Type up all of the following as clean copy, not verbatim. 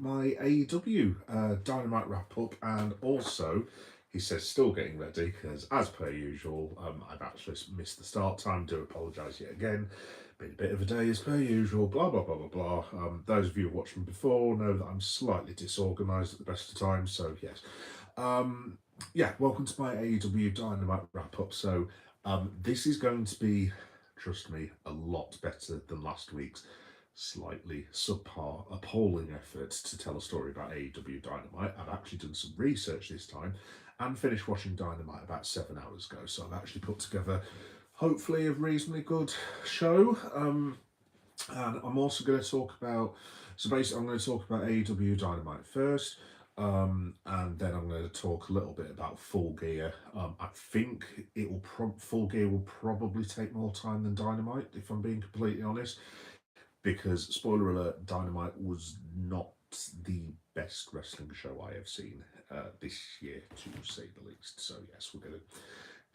my AEW Dynamite wrap up, and also he says still getting ready because, as per usual, I've actually missed the start time. Do apologise yet again. Been a bit of a day as per usual. Blah blah blah blah blah. Those of you who watched me before know that I'm slightly disorganised at the best of times. So yes, yeah. Welcome to my AEW Dynamite wrap up. So this is going to be, trust me, a lot better than last week's slightly subpar, appalling effort to tell a story about AEW Dynamite. I've actually done some research this time and finished watching Dynamite about 7 hours ago. So I've actually put together, hopefully, a reasonably good show. And I'm also going to talk about, so basically, I'm going to talk about AEW Dynamite first. And then I'm going to talk a little bit about Full Gear. I think Full Gear will probably take more time than Dynamite, if I'm being completely honest, because spoiler alert, Dynamite was not the best wrestling show I have seen this year, to say the least. So yes, we're going to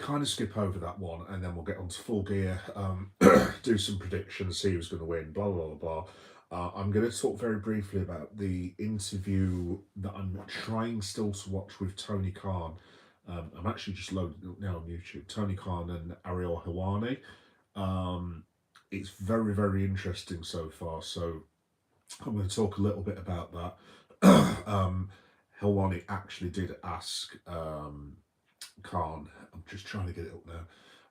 kind of skip over that one, and then we'll get on to Full Gear, do some predictions, see who's going to win, blah blah blah blah. I'm going to talk very briefly about the interview that I'm trying still to watch with Tony Khan. I'm actually just loading it up now on YouTube. Tony Khan and Ariel Helwani. It's very, very interesting so far. So I'm going to talk a little bit about that. Helwani actually did ask Khan. I'm just trying to get it up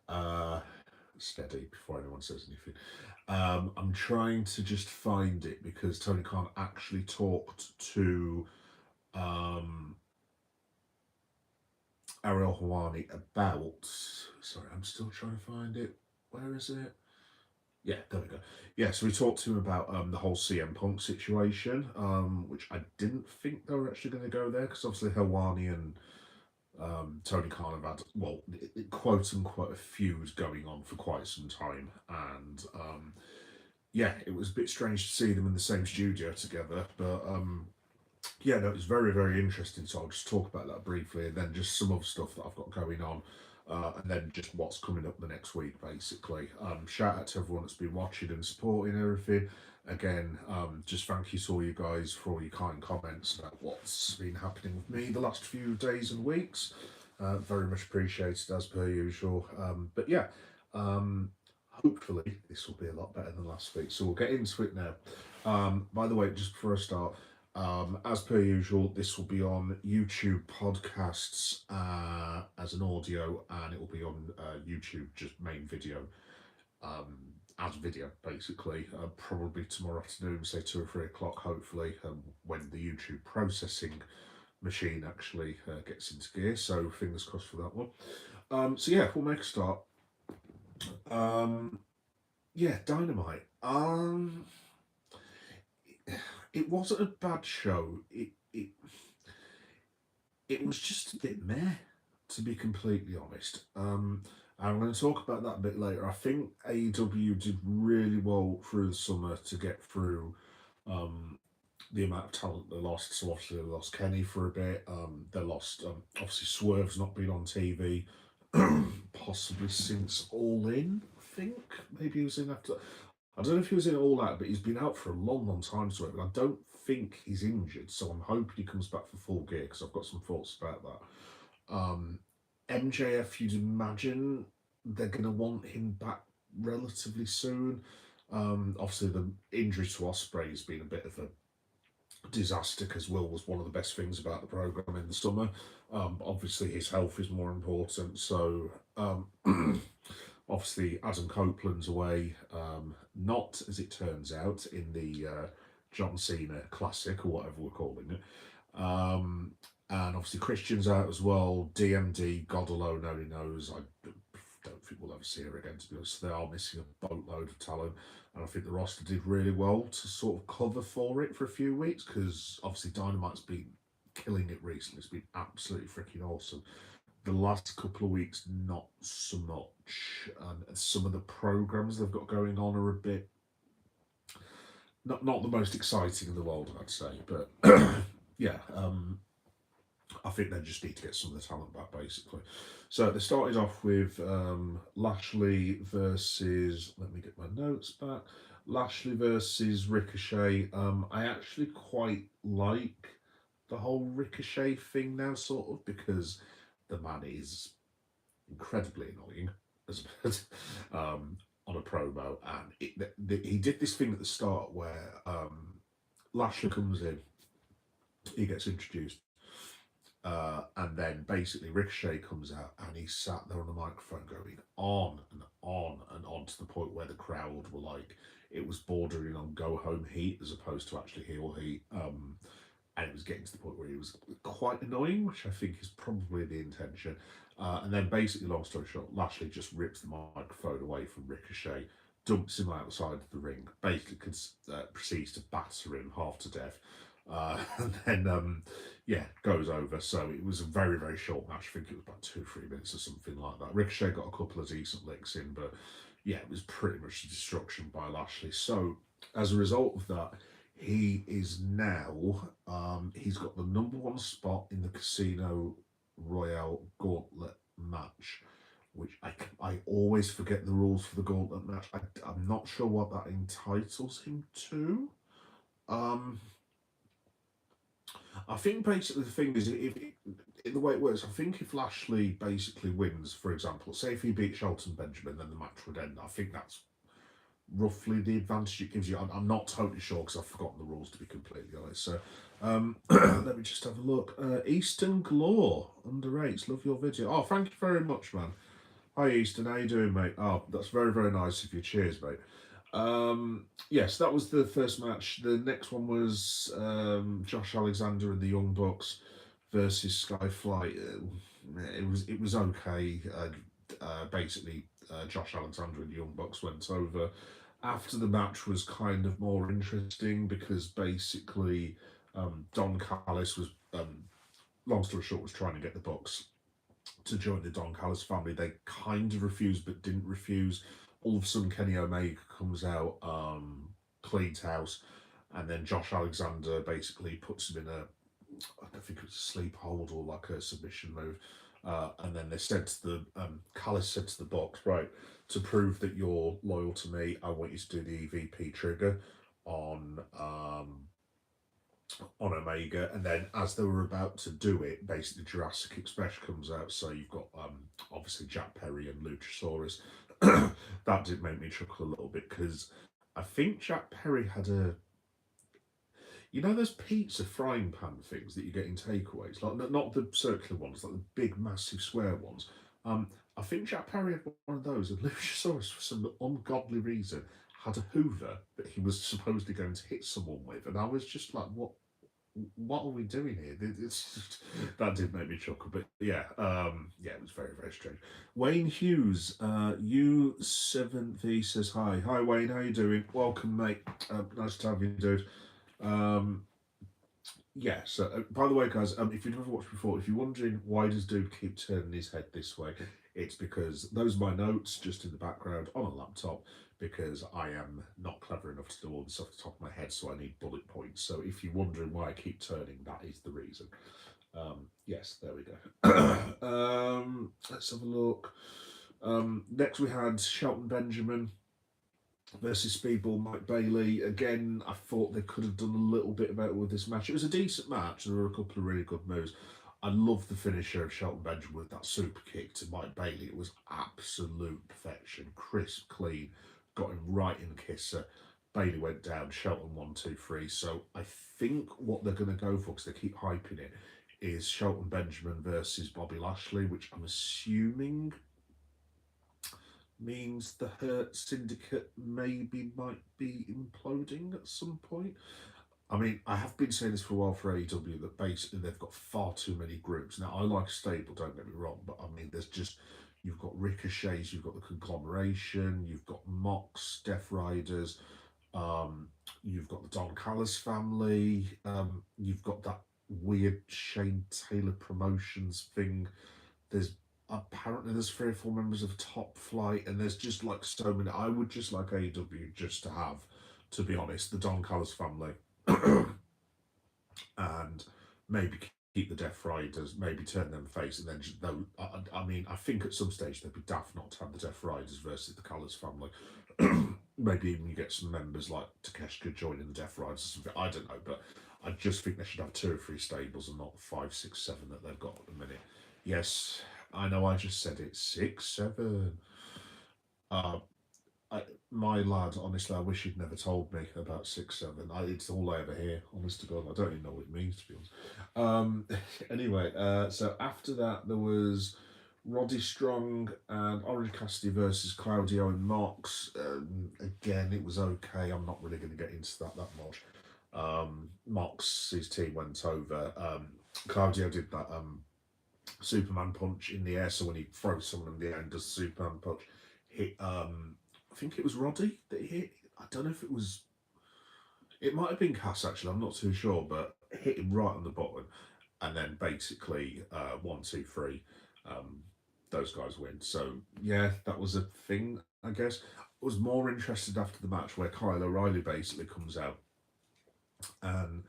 now. Steady before anyone says anything. I'm trying to just find it because Tony Khan actually talked to Ariel Helwani about. Sorry, I'm still trying to find it. Where is it? Yeah, there we go. Yeah, so we talked to him about the whole CM Punk situation, which I didn't think they were actually going to go there because obviously Helwani and Tony Khan have had, well, quote unquote, a feud going on for quite some time. And yeah, it was a bit strange to see them in the same studio together. But yeah, no, it was very, very interesting. So I'll just talk about that briefly and then just some other stuff that I've got going on. And then just what's coming up the next week, basically. Shout out to everyone that's been watching and supporting everything. Again, just thank you to all you guys for all your kind comments about what's been happening with me the last few days and weeks. Very much appreciated as per usual. But yeah, hopefully this will be a lot better than last week. So we'll get into it now. By the way, just before I start, as per usual, this will be on YouTube podcasts as an audio, and it will be on YouTube just main video as video, basically. Probably tomorrow afternoon, say 2 or 3 o'clock, hopefully, when the YouTube processing machine actually gets into gear. So fingers crossed for that one. So yeah, we'll make a start. Yeah, Dynamite. It wasn't a bad show. It was just a bit meh, to be completely honest. I'm going to talk about that a bit later. I think AEW did really well through the summer to get through the amount of talent they lost. So obviously they lost Kenny for a bit. They lost obviously Swerve's not been on TV possibly since All In. I think maybe he was in after. I don't know if he was in All Out, but he's been out for a long, long time. So I don't think he's injured. So I'm hoping he comes back for Full Gear because I've got some thoughts about that. MJF, you'd imagine they're going to want him back relatively soon. Obviously, the injury to Ospreay has been a bit of a disaster because Will was one of the best things about the program in the summer. Obviously, his health is more important. So, obviously, Adam Copeland's away, not as it turns out in the John Cena Classic or whatever we're calling it. And obviously Christian's out as well. DMD, God alone only knows. I don't think we'll ever see her again, to be honest. They are missing a boatload of talent. And I think the roster did really well to sort of cover for it for a few weeks because obviously Dynamite's been killing it recently. It's been absolutely freaking awesome. The last couple of weeks, not so much. And some of the programs they've got going on are a bit not the most exciting in the world, I'd say. But yeah, I think they just need to get some of the talent back, basically. So they started off with Lashley versus, let me get my notes back, Lashley versus Ricochet. I actually quite like the whole Ricochet thing now, sort of, because the man is incredibly annoying as on a promo, and he did this thing at the start where Lashley comes in, he gets introduced, and then basically Ricochet comes out and he sat there on the microphone going on and on and on to the point where the crowd were like, it was bordering on go home heat as opposed to actually heel heat. And it was getting to the point where he was quite annoying, which I think is probably the intention. And then basically, long story short, Lashley just rips the microphone away from Ricochet, dumps him outside of the ring, basically proceeds to batter him half to death. And then, yeah, goes over. So it was a very, very short match. I think it was about 2-3 minutes or something like that. Ricochet got a couple of decent licks in, but yeah, it was pretty much destruction by Lashley. So as a result of that, he is now, he's got the #1 spot in the Casino Royale Gauntlet match, which I always forget the rules for the Gauntlet match. I'm not sure what that entitles him to. I think basically the thing is, the way it works, I think if Lashley basically wins, for example, say if he beat Shelton Benjamin, then the match would end. I think that's roughly the advantage it gives you. I'm not totally sure because I've forgotten the rules, to be completely honest. So let me just have a look. Eastern Glore under 8. Love your video. Oh, thank you very much, man. Hi Eastern, how you doing, mate? Oh, that's very, very nice of you. Cheers, mate. Yes, that was the first match. The next one was Josh Alexander and the Young Bucks versus Skyflight. It was okay. Basically, Josh Alexander and the Young Bucks went over. After the match was kind of more interesting because basically Don Callis was, long story short, was trying to get the Bucks to join the Don Callis family. They kind of refused but didn't refuse. All of a sudden, Kenny Omega comes out, cleans house, and then Josh Alexander basically puts him in I think it was a sleep hold or like a submission move. And then they said to the, Callis said to the Bucks, right, to prove that you're loyal to me, I want you to do the EVP trigger on Omega. And then as they were about to do it, basically Jurassic Express comes out. So you've got obviously Jack Perry and Luchasaurus. That did make me chuckle a little bit because I think Jack Perry had you know those pizza frying pan things that you get in takeaways, like not the circular ones, like the big massive square ones. I think Jack Perry had one of those, and Luchasaurus, for some ungodly reason, had a Hoover that he was supposedly going to hit someone with, and I was just like, what are we doing here? That did make me chuckle, but yeah, yeah, it was very, very strange. Wayne Hughes, U7V says hi. Hi Wayne, how you doing? Welcome, mate. Nice to have you, dude. Yeah, so by the way, guys, if you've never watched before, if you're wondering why does dude keep turning his head this way, it's because those are my notes just in the background on a laptop, because I am not clever enough to do all this off the top of my head, so I need bullet points. So if you're wondering why I keep turning, that is the reason. Yes, there we go. Let's have a look. Next we had Shelton Benjamin versus Speedball Mike Bailey. Again, I thought they could have done a little bit better with this match. It was a decent match. There were a couple of really good moves. I love the finisher of Shelton Benjamin with that super kick to Mike Bailey. It was absolute perfection. Crisp, clean, got him right in the kisser. Bailey went down, Shelton 1, 2, 3. So I think what they're going to go for, because they keep hyping it, is Shelton Benjamin versus Bobby Lashley, which I'm assuming means the Hurt Syndicate might be imploding at some point. I mean, I have been saying this for a while for AEW, that basically they've got far too many groups. Now, I like a stable, don't get me wrong, but I mean, there's just, you've got Ricochets, you've got the Conglomeration, you've got Mox, Death Riders, you've got the Don Callis family, you've got that weird Shane Taylor Promotions thing. Apparently there's 3 or 4 members of Top Flight, and there's just like so many. I would just like AEW just to have, to be honest, the Don Callis family, and maybe keep the Death Riders, maybe turn them face, and then just, I mean, I think at some stage they'd be daft not to have the Death Riders versus the Callis family. maybe even you get some members like Takeshita joining the Death Riders or something. I don't know, but I just think they should have 2 or 3 stables and not 5, 6, 7 that they've got at the minute. Yes, I know. I just said it. 6, 7. Uh, I, my lad, honestly, I wish he'd never told me about 6, 7. It's all I ever hear. Honest to God, I don't even know what it means, to be honest. Anyway, so after that, there was Roddy Strong and Orange Cassidy versus Claudio and Mox. Again, it was okay. I'm not really going to get into that much. Mox, his team went over. Claudio did that Superman punch in the air, so when he throws someone in the air and does the Superman punch, hit. I think it was Roddy that he hit. I don't know if it was. It might have been Cass actually. I'm not too sure, but hit him right on the button, and then basically 1, 2, 3. Those guys win. So yeah, that was a thing. I guess I was more interested after the match where Kyle O'Reilly basically comes out and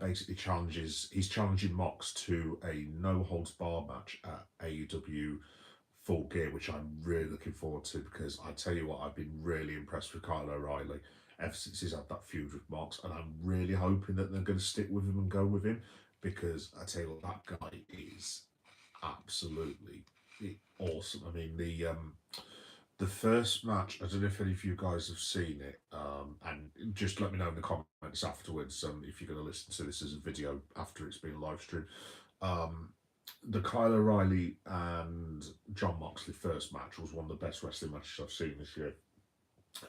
basically challenges. He's challenging Mox to a no holds bar match at AEW Full Gear, which I'm really looking forward to because I tell you what, I've been really impressed with Kyle O'Reilly ever since he's had that feud with Mox, and I'm really hoping that they're going to stick with him and go with him because I tell you what, that guy is absolutely awesome. I mean, the first match, I don't know if any of you guys have seen it, and just let me know in the comments afterwards if you're going to listen to this as a video after it's been live streamed. The Kyle O'Reilly and John Moxley first match was one of the best wrestling matches I've seen this year.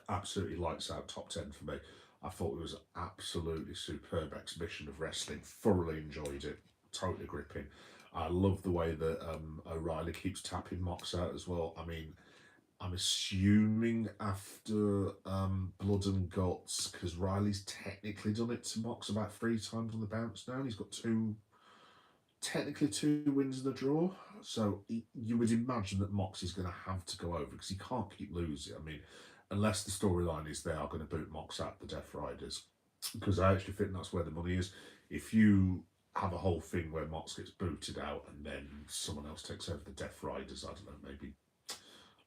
Absolutely lights out, top 10 for me. I thought it was an absolutely superb exhibition of wrestling. Thoroughly enjoyed it. Totally gripping. I love the way that O'Reilly keeps tapping Mox out as well. I mean, I'm assuming after Blood and Guts, because Riley's technically done it to Mox about 3 times on the bounce now. He's got technically 2 wins and a draw. So you would imagine that Mox is going to have to go over because he can't keep losing. I mean, unless the storyline is they are going to boot Mox out the Death Riders, because I actually think that's where the money is. If you have a whole thing where Mox gets booted out and then someone else takes over the Death Riders, I don't know, maybe.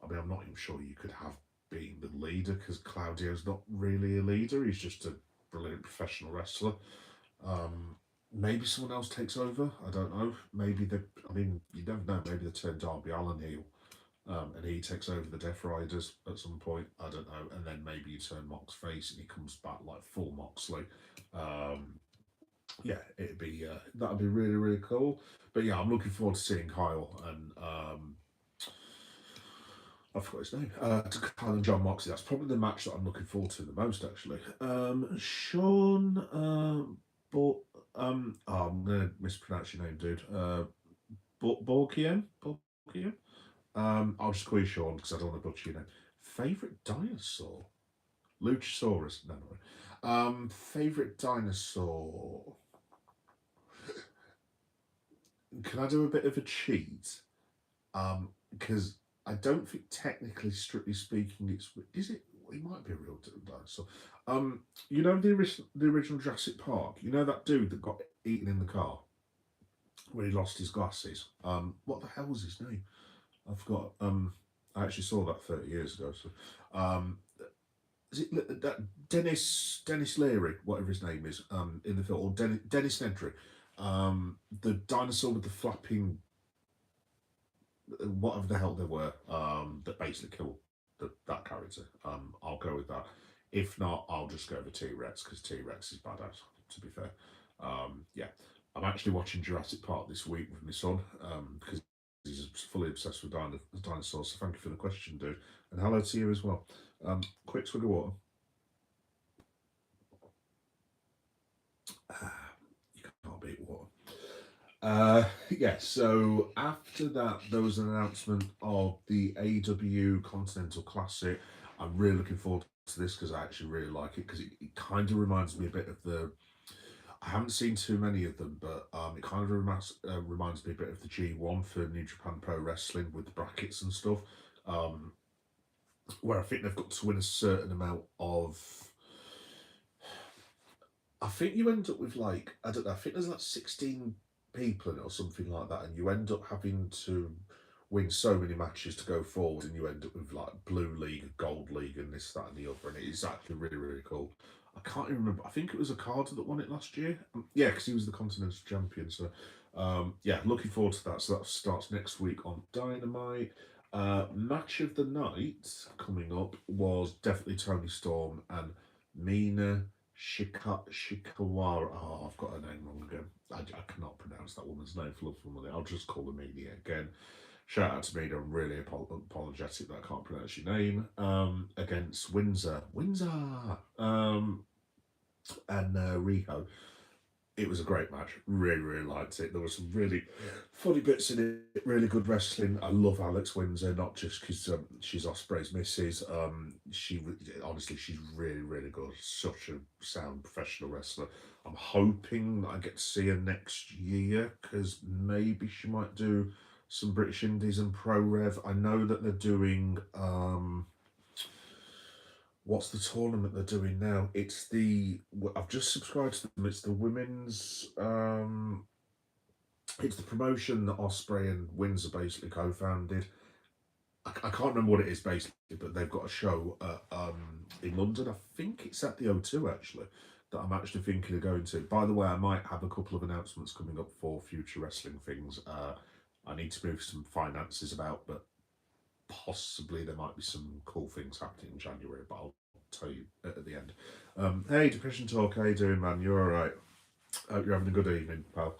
I mean, I'm not even sure you could have being the leader because Claudio's not really a leader. He's just a brilliant professional wrestler. Maybe someone else takes over. I don't know. Maybe I mean, you never know. Maybe they turn Darby Allin heel, and he takes over the Death Riders at some point. I don't know. And then maybe you turn Mox face, and he comes back like full Moxley. Yeah, it'd be that'd be really really cool. But yeah, I'm looking forward to seeing Kyle and I forgot his name. To Kyle and John Moxley. That's probably the match that I'm looking forward to the most, actually. Sean, but oh, I'm gonna mispronounce your name, dude. Borkian. I'll just call you Sean because I don't want to butcher your name. Favorite dinosaur? Luchasaurus. No, no. Favorite dinosaur. Can I do a bit of a cheat? Because I don't think technically, strictly speaking, is it? It might be a real dinosaur. You know the original Jurassic Park. You know that dude that got eaten in the car when he lost his glasses. What the hell was his name? I forgot. I actually saw that 30 years ago. So, is it that Dennis Leary, whatever his name is, in the film, or Dennis Nedry, the dinosaur with the flapping, whatever the hell they were, that basically killed that character. I'll go with that. If not, I'll just go with T-Rex because T-Rex is badass. To be fair, yeah, I'm actually watching Jurassic Park this week with my son because he's fully obsessed with dinosaurs. So thank you for the question, dude, and hello to you as well. Quick swig of water. You can't beat water. Yeah, so after that, there was an announcement of the AW Continental Classic. I'm really looking forward to this because I actually really like it because it kind of reminds me a bit of the. I haven't seen too many of them, but it kind of reminds me a bit of the G1 for New Japan Pro Wrestling with the brackets and stuff, where I think they've got to win a certain amount of. I think you end up with like, I don't know, I think there's like 16 people in it or something like that, and you end up having to win so many matches to go forward, and you end up with like blue league, gold league, and this, that, and the other, and it is actually really, really cool. I can't even remember. I think it was Okada that won it last year. Yeah, because he was the Continental Champion. So, yeah, looking forward to that. So that starts next week on Dynamite. Match of the night coming up was definitely Tony Storm and Mina Shikawara. Oh, I've got her name wrong again. I cannot pronounce that woman's name for love of money. I'll just call her Mina again. Shout out to Mina. I'm really apologetic that I can't pronounce your name. Against Windsor, and Riho. It was a great match. Really, really liked it. There were some really funny bits in it. Really good wrestling. I love Alex Windsor, not just because she's Ospreay's missus. Honestly, she's really, really good. Such a sound professional wrestler. I'm hoping that I get to see her next year because maybe she might do some British Indies and Pro Rev. I know that they're doing what's the tournament they're doing now? I've just subscribed to them. It's the women's. It's the promotion that Osprey and Windsor basically co-founded. I can't remember what it is basically, but they've got a show in London. I think it's at the O2 actually that I'm actually thinking of going to. By the way, I might have a couple of announcements coming up for future wrestling things. I need to move some finances about, but possibly there might be some cool things happening in January, but I'll tell you at the end. Hey, Depression Talk, how you doing, man? You alright? Hope you're having a good evening, pal.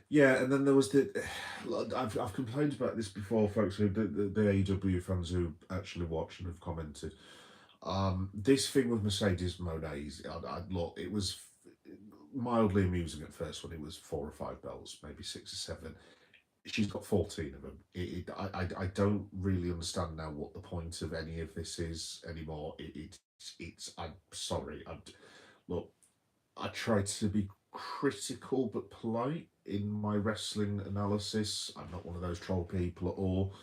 Yeah, and then there was I've complained about this before, folks, the AEW fans who actually watch and have commented. This thing with Mercedes Moné's, look, it was mildly amusing at first when it was 4 or 5 belts, maybe 6 or 7. She's got 14 of them. I don't really understand now what the point of any of this is anymore. I'm sorry. Look, I try to be critical but polite in my wrestling analysis. I'm not one of those troll people at all.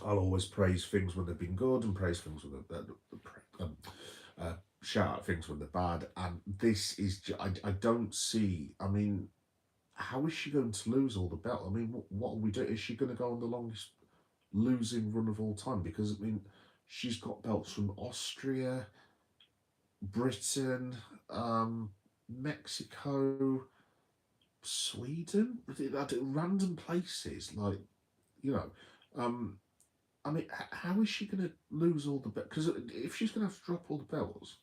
I'll always praise things when they've been good and praise things when shout out things when they're bad. And this is, I don't see, I mean, how is she going to lose all the belts? I mean, what are we doing? Is she going to go on the longest losing run of all time? Because, I mean, she's got belts from Austria, Britain, Mexico, Sweden, random places, like, you know. I mean, how is she going to lose all the belts? Because if she's going to have to drop all the belts,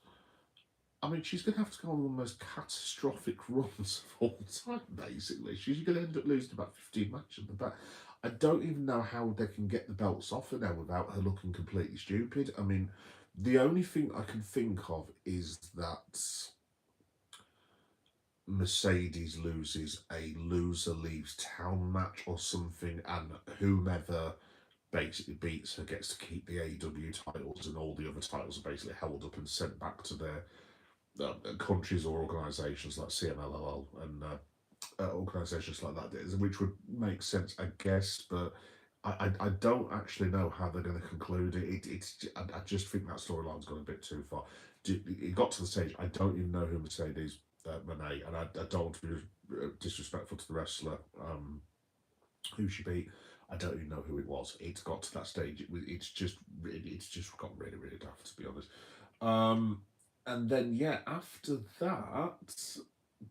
I mean, she's going to have to go on one of the most catastrophic runs of all time, basically. She's going to end up losing about 15 matches. But I don't even know how they can get the belts off her now without her looking completely stupid. I mean, the only thing I can think of is that Mercedes loses a loser leaves town match or something, and whomever basically beats her gets to keep the AEW titles, and all the other titles are basically held up and sent back to their countries or organisations like CMLL and organisations like that, which would make sense, I guess, but I don't actually know how they're going to conclude it. I just think that storyline's gone a bit too far. It got to the stage, I don't even know who Mercedes Moné, and I don't want to be disrespectful to the wrestler who she beat. I don't even know who it was. It's got to that stage. It's just got really, really daft, to be honest. And then, yeah, after that,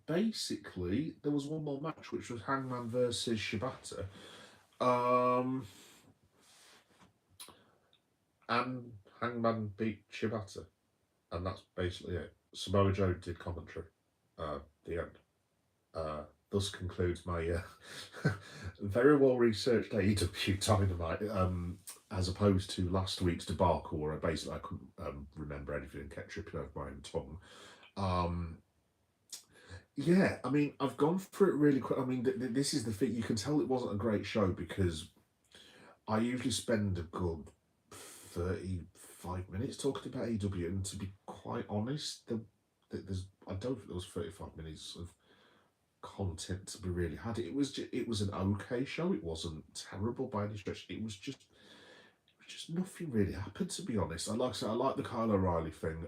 basically, there was one more match, which was Hangman versus Shibata. And Hangman beat Shibata. And that's basically it. Samoa Joe did commentary. The end. Thus concludes my very well researched AEW Dynamite, as opposed to last week's debacle where I couldn't remember anything and kept tripping over my own tongue. Yeah, I mean, I've gone through it really quick. I mean, this is the thing. You can tell it wasn't a great show because I usually spend a good 35 minutes talking about AEW, and to be quite honest, I don't think there was 35 minutes of content to be really had. It was an okay show. It wasn't terrible by any stretch. It was just nothing really happened, to be honest. I like the Kyle O'Reilly thing.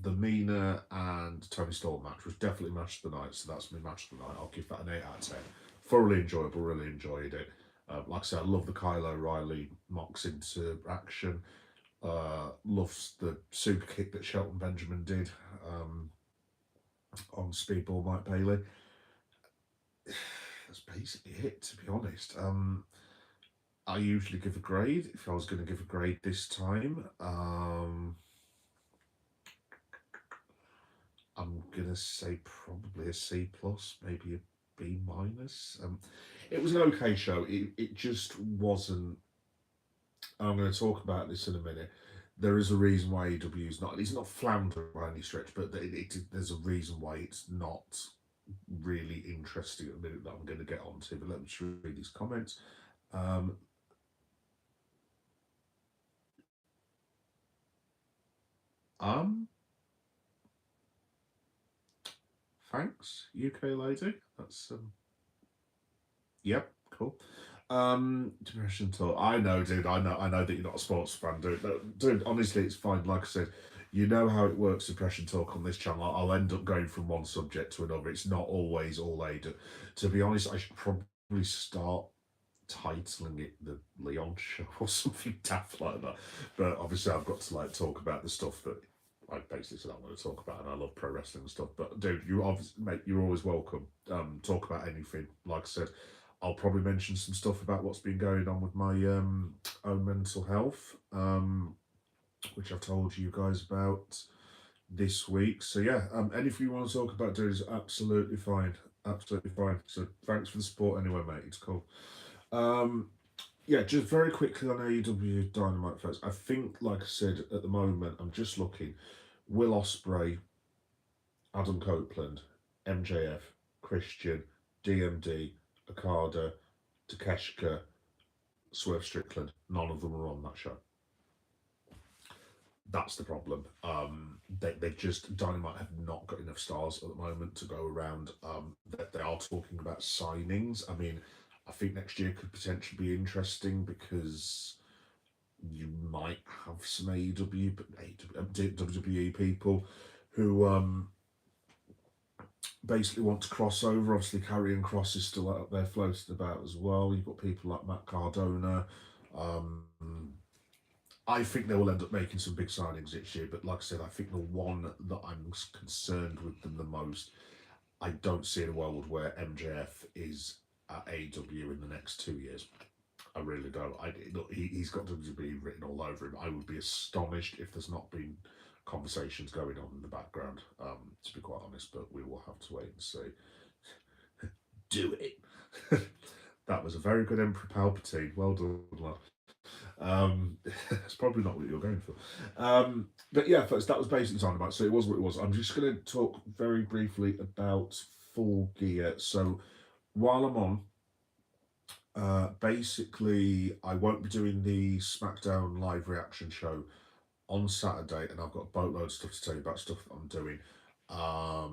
The Mina and Tony Storm match was definitely match of the night, so that's my match of the night. I'll give that an 8 out of 10. Thoroughly enjoyable, really enjoyed it. Like I said, I love the Kyle O'Reilly Mox into action. Loves the super kick that Shelton Benjamin did on Speedball Mike Bailey. That's basically it, to be honest. I usually give a grade. If I was going to give a grade this time, I'm gonna say probably a C plus, maybe a B minus. It was an okay show. It just wasn't. I'm going to talk about this in a minute. There is a reason why AEW is not. It's not floundering by any stretch, but there's a reason why it's not really interesting at the minute that I'm going to get onto. But let me just read these comments. Um, Thanks, UK lady. That's Yep, cool. Depression talk. I know, dude. I know that you're not a sports fan, dude. No, dude, honestly, it's fine. Like I said, you know how it works. Depression talk on this channel. I'll end up going from one subject to another. It's not always all aid. To be honest, I should probably start titling it the Leon Show or something daft like that. But obviously, I've got to like talk about the stuff that I basically said I'm going to talk about, and I love pro wrestling and stuff. But dude, you obviously, mate, you're always welcome. Talk about anything. Like I said, I'll probably mention some stuff about what's been going on with my own mental health, which I've told you guys about this week. So yeah, anything you want to talk about, dude, is absolutely fine. Absolutely fine. So thanks for the support anyway, mate. It's cool. Yeah, just very quickly on AEW Dynamite, folks. I think, like I said, at the moment, I'm just looking. Will Ospreay, Adam Copeland, MJF, Christian, DMD, Okada, Takeshita, Swerve Strickland. None of them are on that show. That's the problem. They just Dynamite have not got enough stars at the moment to go around. They are talking about signings. I mean, I think next year could potentially be interesting because you might have some WWE people who basically want to cross over. Obviously, Karrion Kross is still out there floating about as well. You've got people like Matt Cardona. I think they will end up making some big signings this year, but like I said, I think the one that I'm concerned with them the most, I don't see a world where MJF is at AEW in the next 2 years. I really don't. Look, he's got WWE written all over him. I would be astonished if there's not been conversations going on in the background, to be quite honest, but we will have to wait and see. Do it. That was a very good Emperor Palpatine. Well done, lad. That's probably not what you're going for. But yeah, folks, that was basically Dynamite. So it was what it was. I'm just going to talk very briefly about Full Gear. So while I'm on, basically, I won't be doing the SmackDown live reaction show on Saturday, and I've got a boatload of stuff to tell you about stuff that I'm doing. I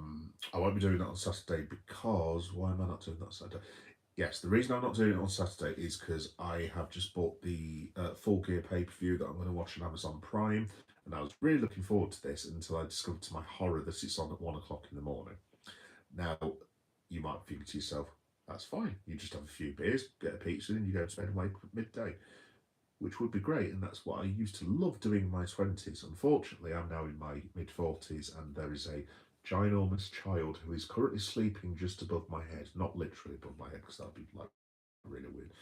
won't be doing that on Saturday because why am I not doing that Saturday? Yes, the reason I'm not doing it on Saturday is because I have just bought the Full Gear pay-per-view that I'm going to watch on Amazon Prime, and I was really looking forward to this until I discovered to my horror that it's on at 1 o'clock in the morning. Now, you might think to yourself, that's fine. You just have a few beers, get a pizza, and you go to bed and wake up at midday, which would be great, and that's what I used to love doing in my 20s. Unfortunately, I'm now in my mid-40s, and there is a ginormous child who is currently sleeping just above my head, not literally above my head, because that'd be like really weird.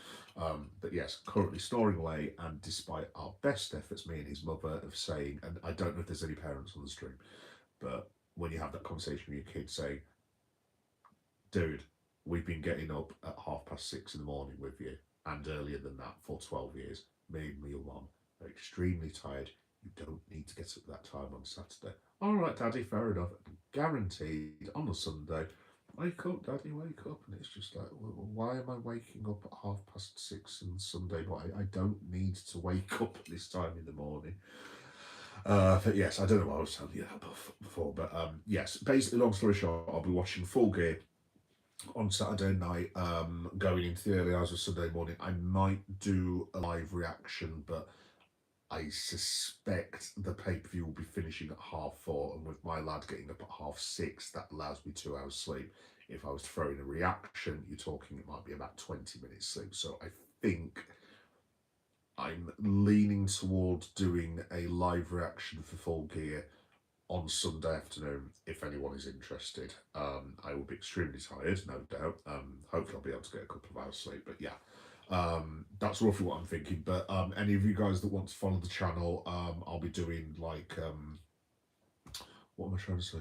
But yes, currently snoring away, and despite our best efforts, me and his mother, of saying, and I don't know if there's any parents on the stream, but when you have that conversation with your kids saying, dude, we've been getting up at 6:30 in the morning with you, and earlier than that for 12 years. Me and your mum are extremely tired. You don't need to get up that time on Saturday. All right, Daddy, fair enough. Guaranteed on a Sunday, wake up, Daddy, wake up. And it's just like, well, why am I waking up at 6:30 on Sunday? But I don't need to wake up at this time in the morning. But yes, I don't know what I was telling you that before, but yes, basically, long story short, I'll be watching Full Gear on Saturday night, going into the early hours of Sunday morning. I might do a live reaction, but I suspect the pay-per-view will be finishing at 4:30, and with my lad getting up at 6:30, that allows me 2 hours sleep. If I was to throw in a reaction, you're talking it might be about 20 minutes sleep. So I think I'm leaning towards doing a live reaction for Full Gear on Sunday afternoon, if anyone is interested. I will be extremely tired, no doubt. Hopefully I'll be able to get a couple of hours sleep, but yeah. That's roughly what I'm thinking. But any of you guys that want to follow the channel, I'll be doing like what am I trying to say?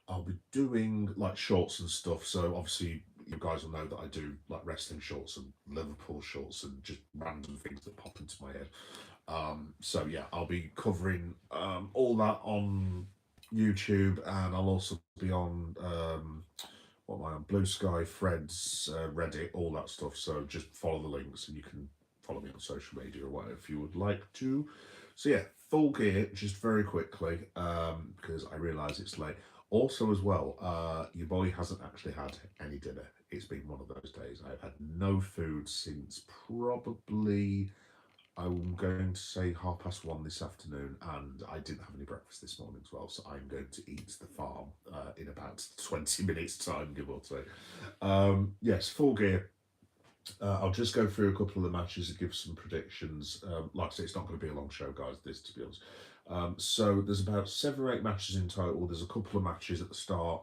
I'll be doing like shorts and stuff. So obviously you guys will know that I do like wrestling shorts and Liverpool shorts and just random things that pop into my head. So yeah, I'll be covering all that on YouTube, and I'll also be on what am I on? Blue Sky, Threads, Reddit, all that stuff. So just follow the links, and you can follow me on social media or whatever if you would like to. So yeah, Full Gear, just very quickly, because I realise it's late. Also, as well, your boy hasn't actually had any dinner. It's been one of those days. I've had no food since probably, I'm going to say 1:30 this afternoon, and I didn't have any breakfast this morning as well, so I'm going to eat the farm in about 20 minutes time, give or take. Yes, Full Gear. I'll just go through a couple of the matches and give some predictions. Like I say, it's not going to be a long show, guys, this, to be honest. So there's about 7 or 8 matches in total. There's a couple of matches at the start,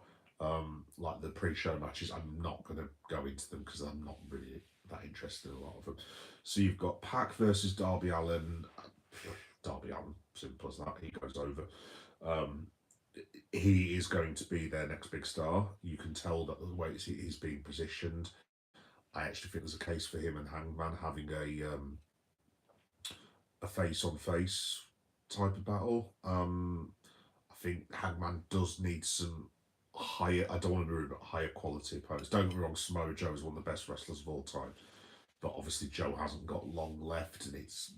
like the pre-show matches. I'm not going to go into them because I'm not really that interested in a lot of them. So you've got Pac versus Darby Allin. Darby Allin, simple as that. He goes over. He is going to be their next big star. You can tell that the way he's being positioned. I actually think there's a case for him and Hangman having a face-on-face type of battle. I think Hangman does need some higher, I don't want to be rude, but higher quality opponents. Don't get me wrong, Samoa Joe is one of the best wrestlers of all time. But obviously Joe hasn't got long left, and it's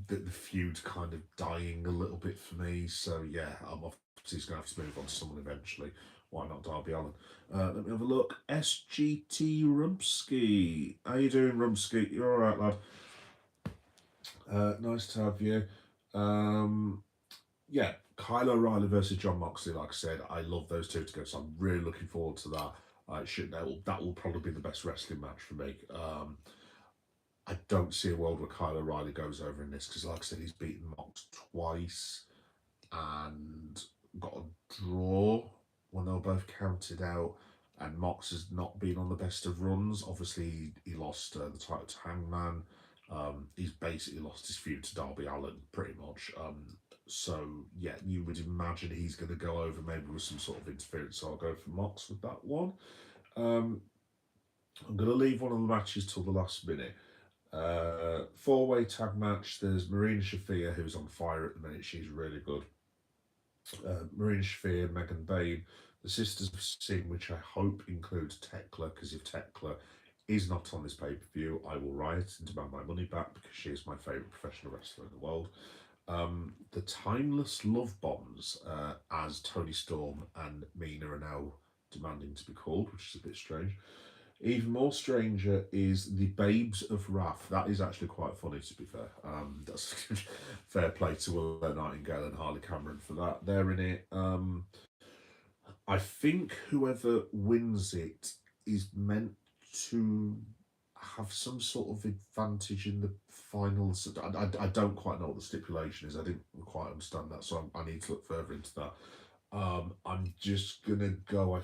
the feud kind of dying a little bit for me. So yeah, obviously he's going to have to move on to someone eventually. Why not Darby Allin? Let me have a look. SGT Rumsky. How you doing, Rumsky? You're all right, lad. Nice to have you. Yeah, Kyle O'Reilly versus John Moxley. Like I said, I love those two together, so I'm really looking forward to that. That will probably be the best wrestling match for me. I don't see a world where Kyle O'Reilly goes over in this because, like I said, he's beaten Mox twice and got a draw when they were both counted out. And Mox has not been on the best of runs. Obviously, he lost the title to Hangman. He's basically lost his feud to Darby Allin, pretty much. So, yeah, you would imagine he's going to go over maybe with some sort of interference. So I'll go for Mox with that one. I'm going to leave one of the matches till the last minute. 4-way tag match. There's Marina Shafir, who's on fire at the minute. She's really good. Marina Shafir, Megan Bain, the Sisters of Sin, which I hope includes Tekla, because if Tekla is not on this pay-per-view, I will riot and demand my money back because she is my favourite professional wrestler in the world. The Timeless Love Bombs, as Tony Storm and Mina are now demanding to be called, which is a bit strange. Even more stranger is the Babes of Wrath. That is actually quite funny, to be fair. That's fair play to Will Nightingale and Harley Cameron for that. They're in it. I think whoever wins it is meant to have some sort of advantage in the finals. I don't quite know what the stipulation is. I didn't quite understand that, so I need to look further into that. I'm just going to go, I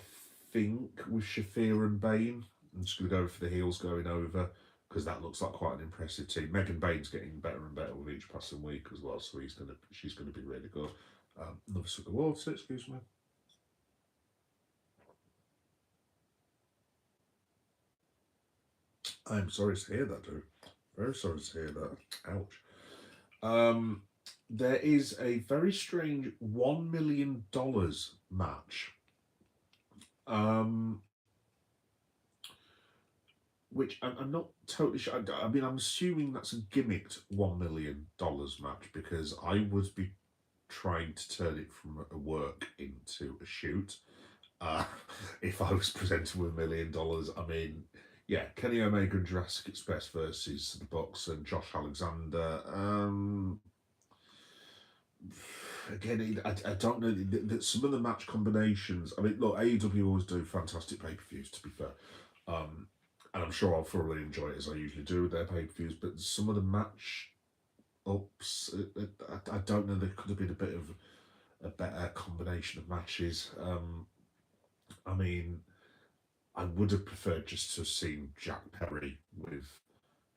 think, with Shafir and Bain. I'm just going to go for the heels going over because that looks like quite an impressive team. Megan Bain's getting better and better with each passing week as well, so she's going to be really good. Another sip of water, excuse me. I'm sorry to hear that, dude. Very sorry to hear that. Ouch. There is a very strange $1 million match. Which I'm not totally sure. I mean, I'm assuming that's a gimmicked $1 million match because I would be trying to turn it from a work into a shoot. If I was presented with $1 million, I mean, yeah, Kenny Omega and Jurassic Express versus the Bucks and Josh Alexander. again, I don't know that some of the match combinations. I mean, look, AEW always do fantastic pay per views. To be fair, um, and I'm sure I'll thoroughly enjoy it as I usually do with their pay per views. But some of the match ups, I don't know. There could have been a bit of a better combination of matches. I mean, I would have preferred just to have seen Jack Perry with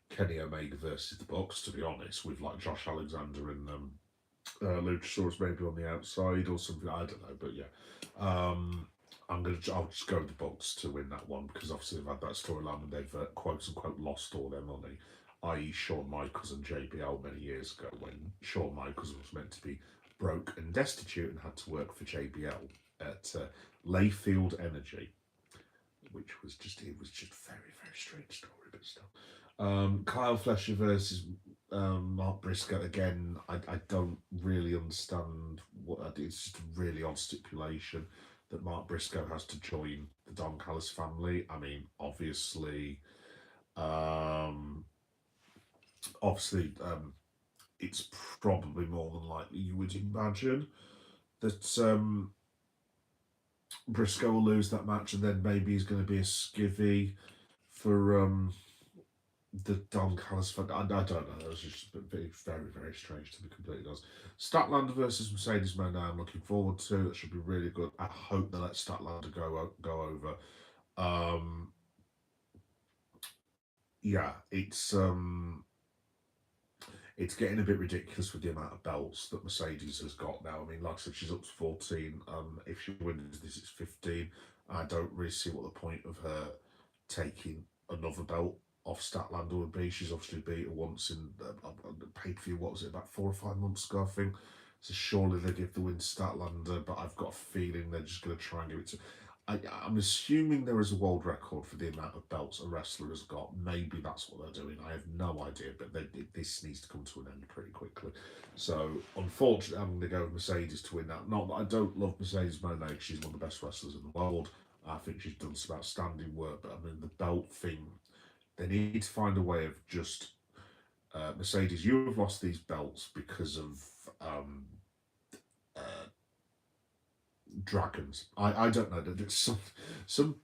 Kenny Omega versus the Bucks. To be honest, with like Josh Alexander and Luchasaurus maybe on the outside or something. I don't know, but yeah. I'll just go with the Bucks to win that one because obviously they've had that storyline and they've quote unquote lost all their money, i.e. Shawn Michaels and JBL many years ago when Shawn Michaels was meant to be broke and destitute and had to work for JBL at Layfield Energy, which was just very strange story, but still. Kyle Fletcher versus Mark Briscoe again. I don't really understand what it's just a really odd stipulation that Mark Briscoe has to join the Don Callis family. I mean, it's probably more than likely you would imagine that Briscoe will lose that match, and then maybe he's going to be a skivvy for the Don Callis fan. I don't know. That was just very strange to be completely honest. Statlander versus Mercedes Moné. I'm looking forward to. That should be really good. I hope they let Statlander go over. Yeah, it's getting a bit ridiculous with the amount of belts that Mercedes has got now. I mean, like I said, she's up to 14. If she wins this, it's 15. I don't really see what the point of her taking another belt off Statlander would be. She's obviously beat her once in the pay-per-view, what was it, about 4 or 5 months ago, I think. So surely they give the win to Statlander, but I've got a feeling they're just going to try and give it to... I'm assuming there is a world record for the amount of belts a wrestler has got. Maybe that's what they're doing. I have no idea, but this needs to come to an end pretty quickly. So, unfortunately, I'm going to go with Mercedes to win that. Not that I don't love Mercedes Moné, she's one of the best wrestlers in the world. I think she's done some outstanding work, but I mean, the belt thing, they need to find a way of just... Mercedes, you have lost these belts because of... dragons. I don't know. Some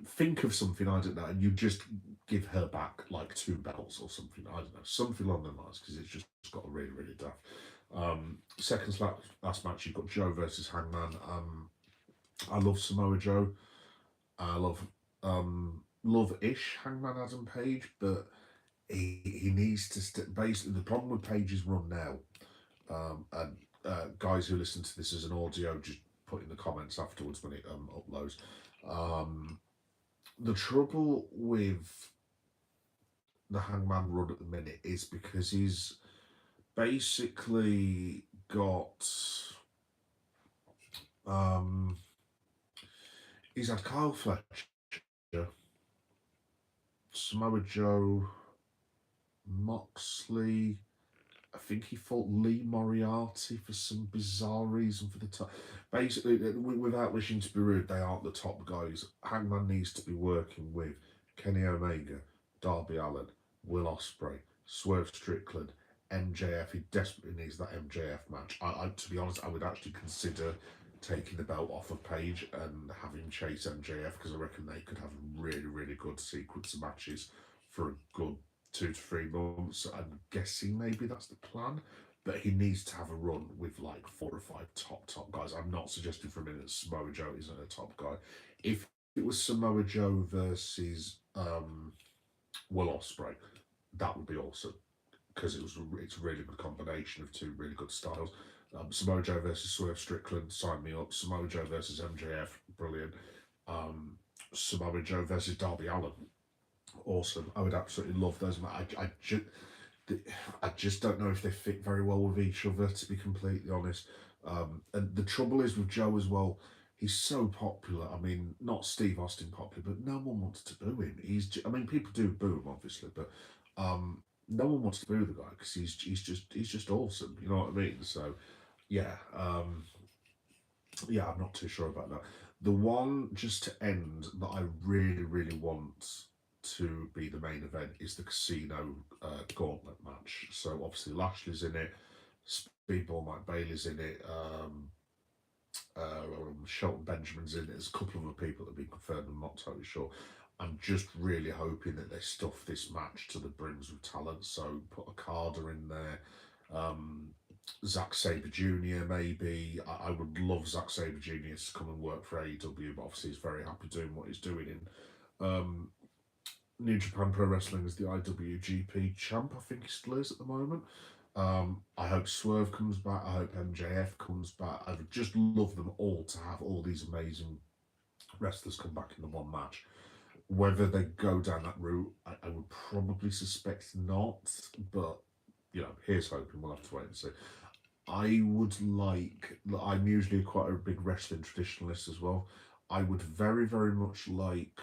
think of something, I don't know, and you just give her back like 2 belts or something. I don't know, something along those lines because it's just got a really daft. Second last match, you've got Joe versus Hangman. I love Samoa Joe. I love-ish Hangman Adam Page, but he needs to basically the problem with Page's run now. And guys who listen to this as an audio, just put in the comments afterwards when it uploads. The trouble with the Hangman run at the minute is because he's basically got he's had Kyle Fletcher, Samoa Joe, Moxley. I think he fought Lee Moriarty for some bizarre reason for the top. Basically, without wishing to be rude, they aren't the top guys. Hangman needs to be working with Kenny Omega, Darby Allin, Will Ospreay, Swerve Strickland, MJF. He desperately needs that MJF match. To be honest, I would actually consider taking the belt off of Page and having chase MJF because I reckon they could have a really good sequence of matches for a good 2 to 3 months. I'm guessing maybe that's the plan, but he needs to have a run with like 4 or 5 top guys. I'm not suggesting for a minute Samoa Joe isn't a top guy. If it was Samoa Joe versus Will Ospreay, that would be awesome because it's a really good combination of 2 really good styles. Samoa Joe versus Swerve Strickland, sign me up. Samoa Joe versus MJF, brilliant. Samoa Joe versus Darby Allin, awesome. I would absolutely love those. I just don't know if they fit very well with each other, to be completely honest. And the trouble is with Joe as well, he's so popular. I mean, not Steve Austin popular, but no one wants to boo him. I mean, people do boo him, obviously, but no one wants to boo the guy because he's just awesome. You know what I mean? So, yeah, I'm not too sure about that. The one just to end that I really want to be the main event is the Casino Gauntlet match. So obviously Lashley's in it. Speedball Mike Bailey's in it. Shelton Benjamin's in it. There's a couple of other people that have been confirmed. I'm not totally sure. I'm just really hoping that they stuff this match to the brims with talent. So put a Carter in there. Zack Sabre Jr. maybe. I would love Zack Sabre Jr. to come and work for AEW, but obviously he's very happy doing what he's doing in New Japan Pro Wrestling as the IWGP champ. I think he still is at the moment. I hope Swerve comes back. I hope MJF comes back. I would just love them all to have all these amazing wrestlers come back in the one match. Whether they go down that route, I would probably suspect not, but here's hoping. We'll have to wait and see. I would like. I'm usually quite a big wrestling traditionalist as well. I would very, very much like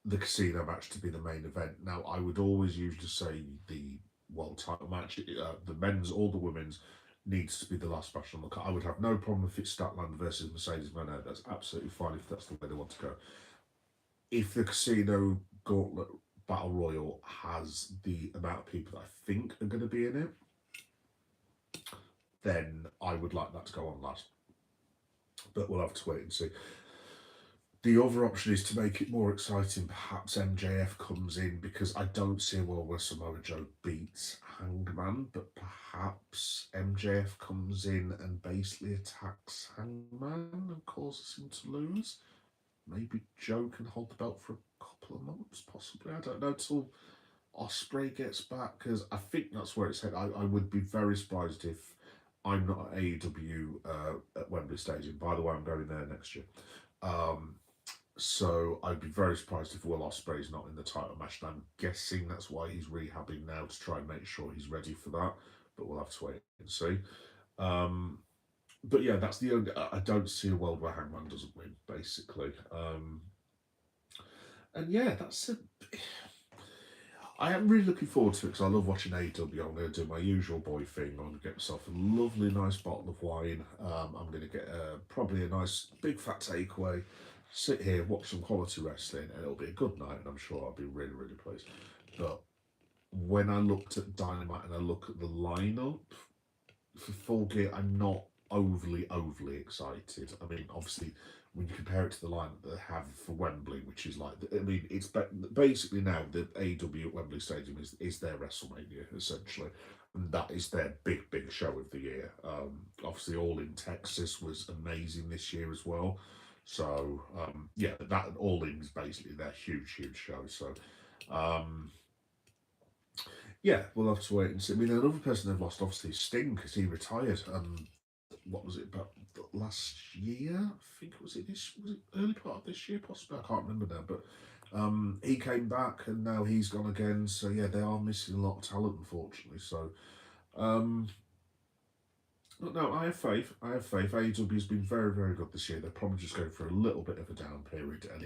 the casino match to be the main event. Now, I would always usually say the world title match, the men's or the women's, needs to be the last match on the card. I would have no problem if it's Statlander versus Mercedes Moné. That's absolutely fine if that's the way they want to go. If the casino gauntlet battle royal has the amount of people that I think are going to be in it, then I would like that to go on last. But we'll have to wait and see. The other option is to make it more exciting. Perhaps MJF comes in, because I don't see a world where Samoa Joe beats Hangman, but perhaps MJF comes in and basically attacks Hangman and causes him to lose. Maybe Joe can hold the belt for a couple of months, possibly. I don't know, till Ospreay gets back, because I think that's where it's headed. I would be very surprised if I'm not at AEW at Wembley Stadium. By the way, I'm going there next year. So I'd be very surprised if Will Ospreay's not in the title match. And I'm guessing that's why he's rehabbing now, to try and make sure he's ready for that. But we'll have to wait and see. But yeah, that's the only. I don't see a world where Hangman doesn't win, basically. And yeah, that's it. I am really looking forward to it, because I love watching AEW. I'm going to do my usual boy thing. I'm going to get myself a lovely, nice bottle of wine. I'm going to get probably a nice big fat takeaway, sit here, watch some quality wrestling, and it'll be a good night, and I'm sure I'll be really, really pleased. But when I looked at Dynamite and I look at the lineup for Full Gear, I'm not overly excited. I mean, obviously, when you compare it to the lineup they have for Wembley, which is like, I mean, it's basically now the AEW at Wembley Stadium is their WrestleMania, essentially. And that is their big show of the year. Obviously, All in Texas was amazing this year as well. So, yeah, that All in is basically their huge show. So, yeah, we'll have to wait and see. I mean, another person they've lost, obviously, is Sting, because he retired. What was it, about last year? I think was it early part of this year, possibly. I can't remember now. But he came back, and now he's gone again. So yeah, they are missing a lot of talent, unfortunately. So, but no, I have faith. AEW has been very, very good this year. They're probably just going for a little bit of a down period, and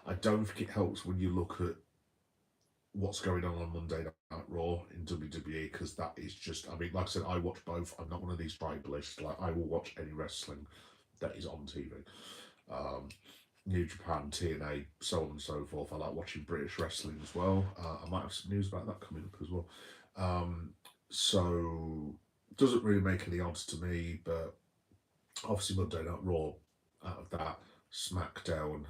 I don't think it helps when you look at what's going on Monday Night Raw in WWE, because that is just, I mean, like I said, I watch both. I'm not one of these tribalists. Like, I will watch any wrestling that is on TV. New Japan, TNA, so on and so forth. I like watching British wrestling as well. I might have some news about that coming up as well. So, doesn't really make any odds to me, but obviously Monday Night Raw, out of that, SmackDown,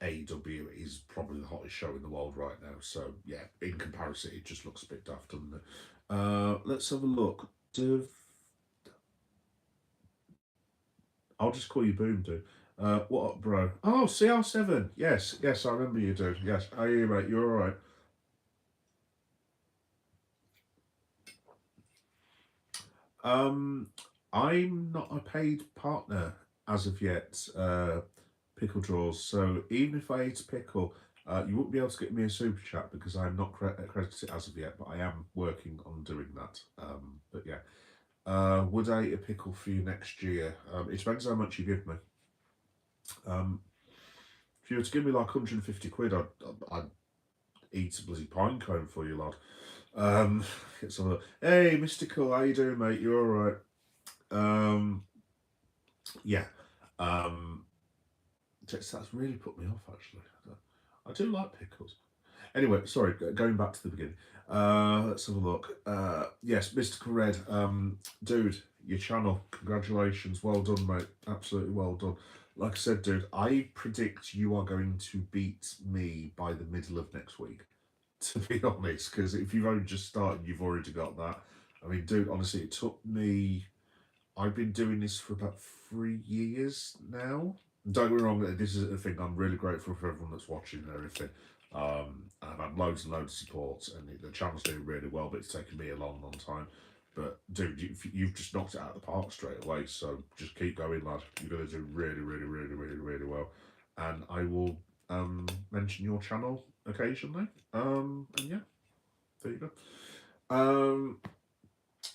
AEW is probably the hottest show in the world right now. So yeah, in comparison, it just looks a bit daft, doesn't it? Let's have a look. I'll just call you Boom, dude. What up, bro? Oh, CR7. Yes, I remember you, dude. Yes, how are you, mate? You're all right. I'm not a paid partner as of yet, Pickle Draws. So even if I ate a pickle, you wouldn't be able to get me a super chat, because I'm not accredited as of yet, but I am working on doing that. But yeah, would I eat a pickle for you next year? It depends how much you give me. If you were to give me like 150 quid, I'd eat a bloody pine cone for you, lad. Get some of the, hey, Mystical, how you doing, mate? You all right? Yeah. That's really put me off, actually. I do like pickles. Anyway, sorry, going back to the beginning. Let's have a look. Yes, Mr. Red, dude, your channel, congratulations, well done, mate, absolutely well done. Like I said, dude, I predict you are going to beat me by the middle of next week, to be honest, because if you've only just started, you've already got that. I mean, dude, honestly, it took me, I've been doing this for about 3 years now. Don't get me wrong, this is the thing. I'm really grateful for everyone that's watching and everything. I've had loads and loads of support, and the channel's doing really well, but it's taken me a long, long time. But dude, you've just knocked it out of the park straight away. So just keep going, lad. You're gonna do really, really, really, really, really well. And I will mention your channel occasionally. And yeah, there you go.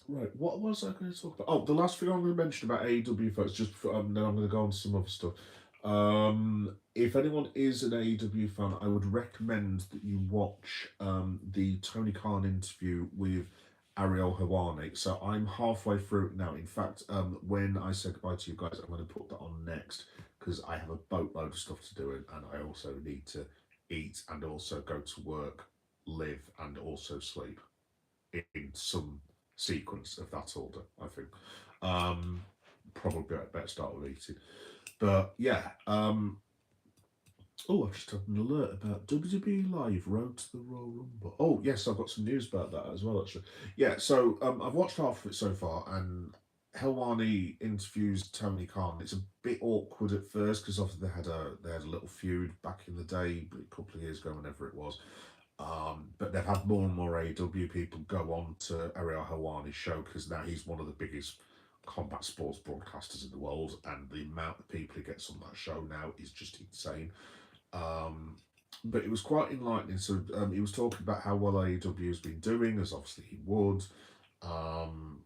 Right, what was I going to talk about? Oh, the last thing I'm going to mention about AEW, folks, just before, then I'm going to go on to some other stuff. If anyone is an AEW fan, I would recommend that you watch the Tony Khan interview with Ariel Helwani. So I'm halfway through it now. In fact, when I say goodbye to you guys, I'm going to put that on next because I have a boatload of stuff to do, and I also need to eat and also go to work, live, and also sleep in some sequence of that order, I think. Um, Probably better start with eating. But yeah, oh, I've just had an alert about WWE Live Road to the Royal Rumble. Oh, yes, I've got some news about that as well, actually. Yeah, so I've watched half of it so far, and Helwani interviews Tony Khan. It's a bit awkward at first because obviously they had a little feud back in the day, a couple of years ago, whenever it was. But they've had more and more AEW people go on to Ariel Helwani's show because now he's one of the biggest combat sports broadcasters in the world, and the amount of people he gets on that show now is just insane. Um, but it was quite enlightening. So he was talking about how well AEW has been doing, as obviously he would, um,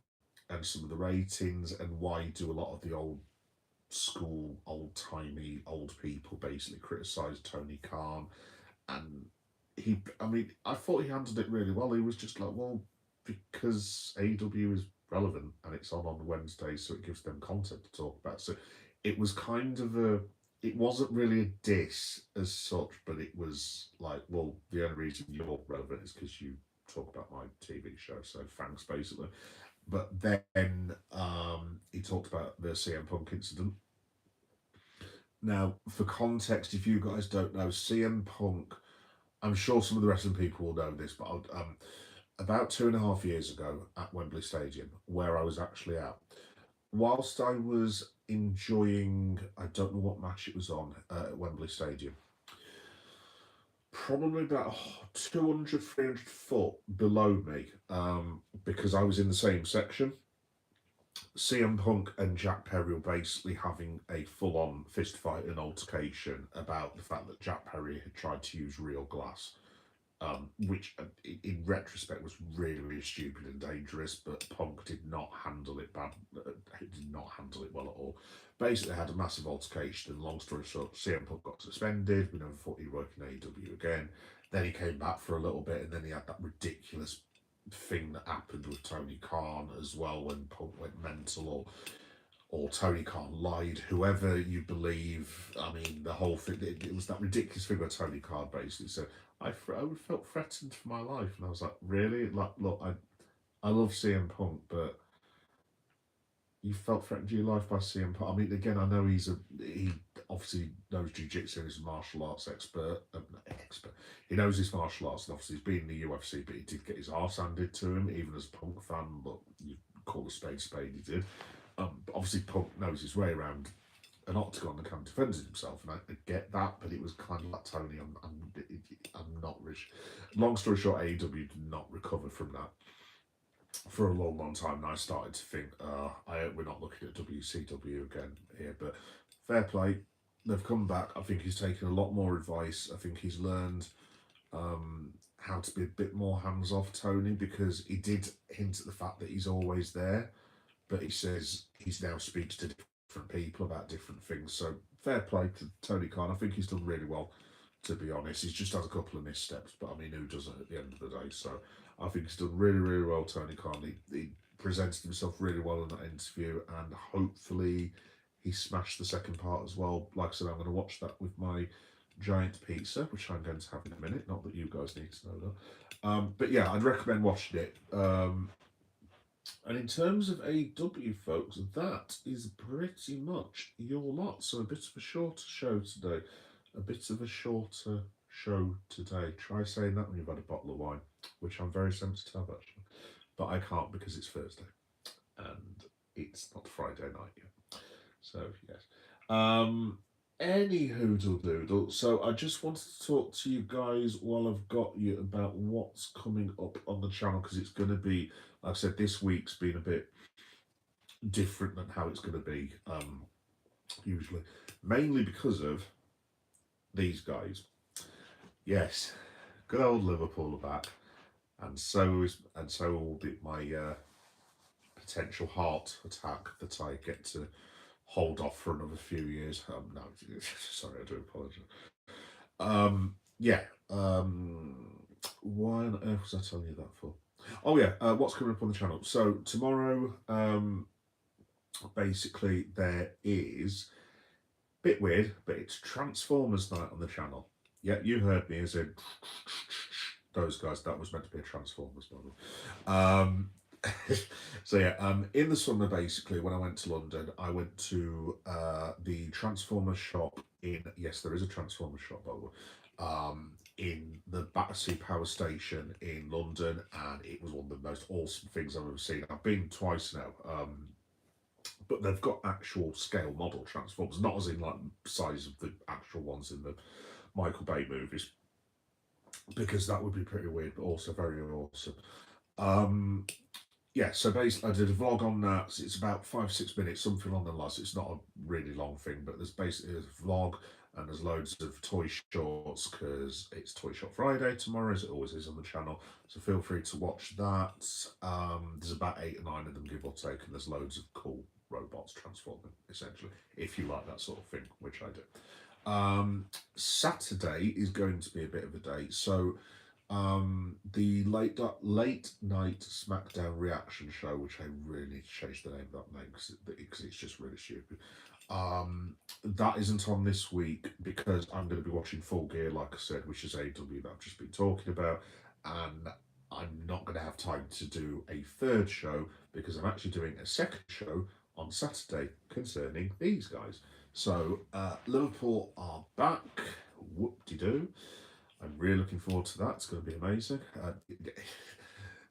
and some of the ratings, and why you do a lot of the old school, old timey, old people basically criticise Tony Khan, and I mean, I thought he handled it really well. He was just like, well, because AEW is relevant and it's on Wednesday, so it gives them content to talk about. So it was kind of it wasn't really a diss as such, but it was like, well, the only reason you're relevant is because you talk about my TV show, so thanks, basically. But then he talked about the CM Punk incident. Now, for context, if you guys don't know, CM Punk, I'm sure some of the wrestling people will know this, but about 2.5 years ago at Wembley Stadium, where I was actually at, whilst I was enjoying, I don't know what match it was on at Wembley Stadium, probably about 200, 300 foot below me, because I was in the same section. CM Punk and Jack Perry were basically having a full on fist fight and altercation about the fact that Jack Perry had tried to use real glass, which in retrospect was really, really stupid and dangerous, but Punk did not handle it did not handle it well at all. Basically, had a massive altercation, and long story short, CM Punk got suspended. We never thought he'd work in AEW again. Then he came back for a little bit, and then he had that ridiculous thing that happened with Tony Khan as well when Punk went mental, or Tony Khan lied, whoever you believe. I mean, the whole thing, it was that ridiculous thing where Tony Khan basically said, I felt threatened for my life. And I was like, really? Like, look, I love CM Punk, but you felt threatened to your life by CM Punk. I mean, again, I know he obviously knows jiu-jitsu and he's a martial arts expert. He knows his martial arts, and obviously he's been in the UFC, but he did get his arse handed to him, even as a Punk fan. But you call a spade, he did. But obviously Punk knows his way around an octagon and kind of defends himself, and I get that, but it was kind of like Tony. I'm not rich. Long story short, AEW did not recover from that for a long, long time, and I started to think, we're not looking at WCW again here. But fair play, they've come back. I think he's taken a lot more advice. I think he's learned how to be a bit more hands off, Tony, because he did hint at the fact that he's always there, but he says he's now speaks to different people about different things. So fair play to Tony Khan. I think he's done really well, to be honest. He's just had a couple of missteps, but I mean, who doesn't at the end of the day? So I think he's done really, really well, Tony Khan. He presented himself really well in that interview, and hopefully he smashed the second part as well. Like I said, I'm going to watch that with my giant pizza, which I'm going to have in a minute. Not that you guys need to know that. But yeah, I'd recommend watching it. And in terms of AEW, folks, that is pretty much your lot. So a bit of a shorter show today. A bit of a shorter show today. Try saying that when you've had a bottle of wine, which I'm very tempted to have actually. But I can't because it's Thursday. And it's not Friday night yet. So, yes. Any hoodle doodle. So I just wanted to talk to you guys while I've got you about what's coming up on the channel because it's going to be, like I said, this week's been a bit different than how it's going to be usually, mainly because of these guys. Yes, good old Liverpool are back, and so will be my potential heart attack that I get to hold off for another few years. No, sorry, I do apologise. Yeah. Why on earth was I telling you that for? Oh yeah, what's coming up on the channel? So tomorrow, basically there is a bit weird, but it's Transformers night on the channel. Yeah, you heard me as in those guys. That was meant to be a Transformers model. So yeah, in the summer, basically, when I went to London, I went to the Transformers shop in. Yes, there is a Transformers shop, by the way, in the Battersea Power Station in London, and it was one of the most awesome things I've ever seen. I've been twice now. But they've got actual scale model Transformers, not as in like size of the actual ones in the Michael Bay movies, because that would be pretty weird, but also very awesome. Yeah, so basically, I did a vlog on that. It's about 5-6 minutes, something along the lines. It's not a really long thing, but there's basically a vlog and there's loads of toy shorts because it's Toy Shop Friday tomorrow, as it always is on the channel. So feel free to watch that. There's about 8 or 9 of them, give or take, and there's loads of cool robots transforming, essentially, if you like that sort of thing, which I do. Saturday is going to be a bit of a day. So the late night SmackDown reaction show, which I really need to change the name of that name because it's just really stupid. That isn't on this week because I'm going to be watching Full Gear, like I said, which is AEW that I've just been talking about, and I'm not going to have time to do a third show because I'm actually doing a second show on Saturday concerning these guys. So Liverpool are back. Whoop-de-doo. I'm really looking forward to that. It's going to be amazing.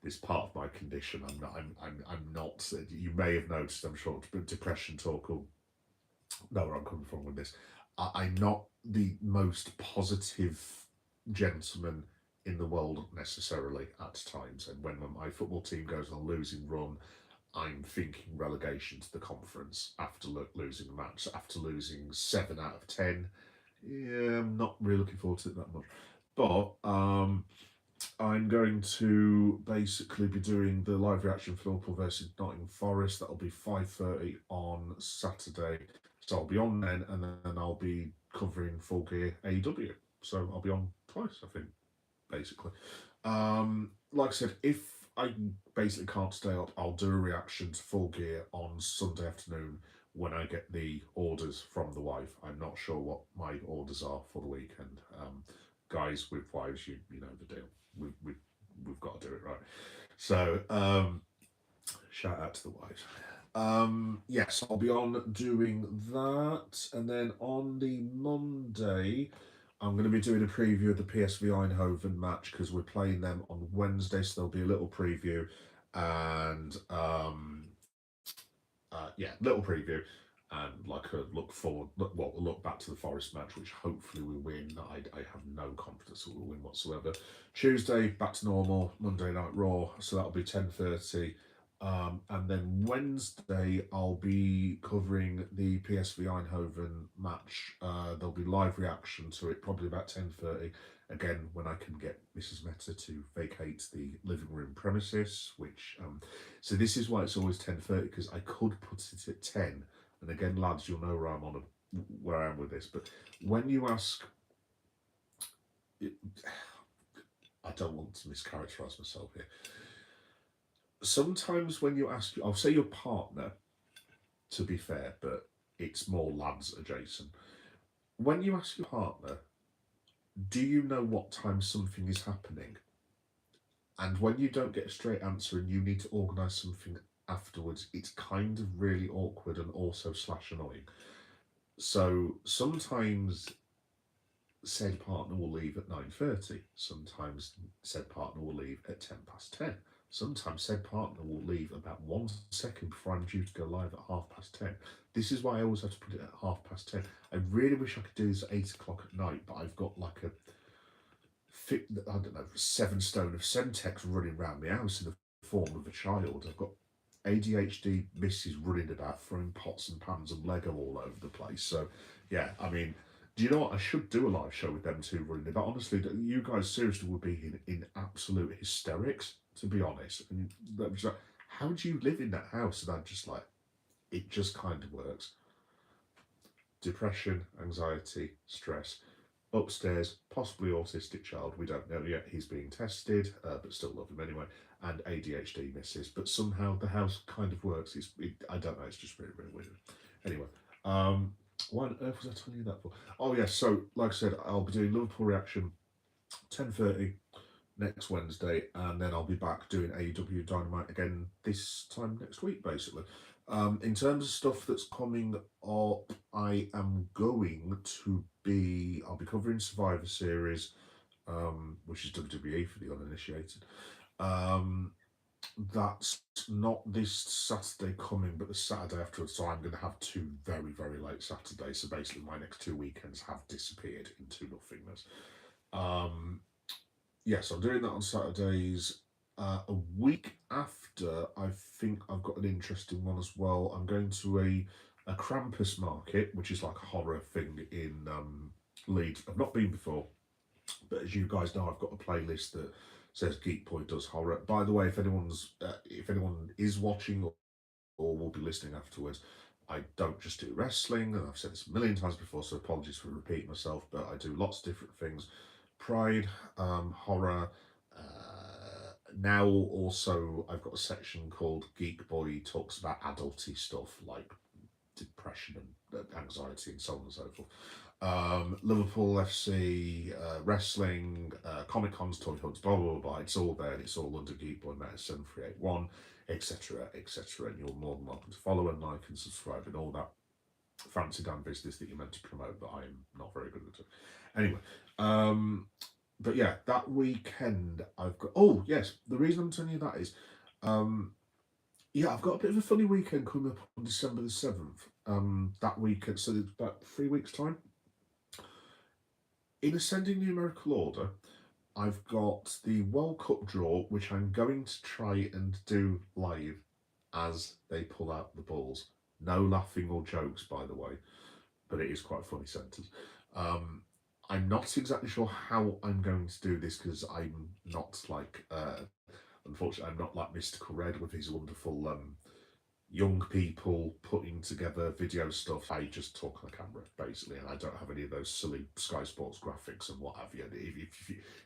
It's part of my condition. I'm not. You may have noticed. I'm sure depression talk will know where I'm coming from with this. I'm not the most positive gentleman in the world necessarily at times. And when my football team goes on a losing run, I'm thinking relegation to the conference after losing a match, after losing 7 out of 10. Yeah, I'm not really looking forward to it that much. But I'm going to basically be doing the live reaction for Liverpool versus Nottingham Forest. That'll be 5:30 on Saturday. So I'll be on then, and then I'll be covering Full Gear AEW. So I'll be on twice, I think, basically. Like I said, if I basically can't stay up, I'll do a reaction to Full Gear on Sunday afternoon when I get the orders from the wife. I'm not sure what my orders are for the weekend. Guys with wives, you know the deal. We've got to do it right. So shout out to the wives. Yes, I'll be on doing that, and then on the Monday, I'm going to be doing a preview of the PSV Eindhoven match because we're playing them on Wednesday, so there'll be a little preview and yeah, little preview and like a look back to the Forest match, which hopefully we win. I have no confidence that we'll win whatsoever. Tuesday back to normal, Monday Night Raw, so that'll be 10:30. And then Wednesday, I'll be covering the PSV Eindhoven match. There'll be live reaction to it, probably about 10:30. Again, when I can get Mrs. Meta to vacate the living room premises, which so this is why it's always 10:30 because I could put it at 10. And again, lads, you'll know where I am with this. But when you ask, I don't want to mischaracterise myself here. Sometimes when you ask, I'll say your partner, to be fair, but it's more lads adjacent. When you ask your partner, do you know what time something is happening? And when you don't get a straight answer and you need to organise something afterwards, it's kind of really awkward and also slash annoying. So sometimes said partner will leave at 9:30. Sometimes said partner will leave at 10 past 10. Sometimes said partner will leave about 1 second before I'm due to go live at 10:30. This is why I always have to put it at 10:30. I really wish I could do this at 8 o'clock at night, but I've got like a I don't know, 7 stone of Semtex running around the house in the form of a child. I've got ADHD misses running about, throwing pots and pans and Lego all over the place. So, yeah, I mean, do you know what? I should do a live show with them two running about. Honestly, you guys seriously would be in absolute hysterics, to be honest. And that was like, how do you live in that house? And I'm just like, it just kind of works. Depression, anxiety, stress. Upstairs, possibly autistic child, we don't know yet. He's being tested, but still love him anyway. And ADHD misses, but somehow the house kind of works. I don't know. It's just really, really weird. Anyway, why on earth was I telling you that for? Oh yeah, so like I said, I'll be doing Liverpool reaction 10:30 next Wednesday, and then I'll be back doing AEW Dynamite again this time next week, basically. In terms of stuff that's coming up, I'll be covering Survivor Series, which is WWE for the uninitiated. That's not this Saturday coming, but the Saturday afterwards. So I'm going to have two very, very late Saturdays. So basically, my next 2 weekends have disappeared into nothingness. Yes, I'm doing that on Saturdays. A week after, I think I've got an interesting one as well. I'm going to a Krampus market, which is like a horror thing in Leeds. I've not been before, but as you guys know, I've got a playlist that says Geek Boy does horror. By the way, if anyone is watching or will be listening afterwards, I don't just do wrestling, and I've said this a million times before, so apologies for repeating myself, but I do lots of different things. Pride, horror. Now also I've got a section called Geek Boy talks about adulty stuff like depression and anxiety and so on and so forth. Liverpool FC, wrestling, Comic Cons, toy hunts, blah, blah, blah. It's all there and it's all under Geek Boy Meta 7381, etc., etc. And you're more than welcome to follow and like and subscribe and all that fancy damn business that you're meant to promote that I'm not very good at. Anyway, but yeah, that weekend I've got. Oh yes, the reason I'm telling you that is, yeah, I've got a bit of a funny weekend coming up on December the 7th. That weekend, so it's about 3 weeks time. In ascending numerical order, I've got the World Cup draw, which I'm going to try and do live as they pull out the balls. No laughing or jokes, by the way, but it is quite a funny sentence. I'm not exactly sure how I'm going to do this because I'm not like, unfortunately, I'm not like Mystical Red with his wonderful young people putting together video stuff. I just talk on the camera, basically, and I don't have any of those silly Sky Sports graphics and what have you.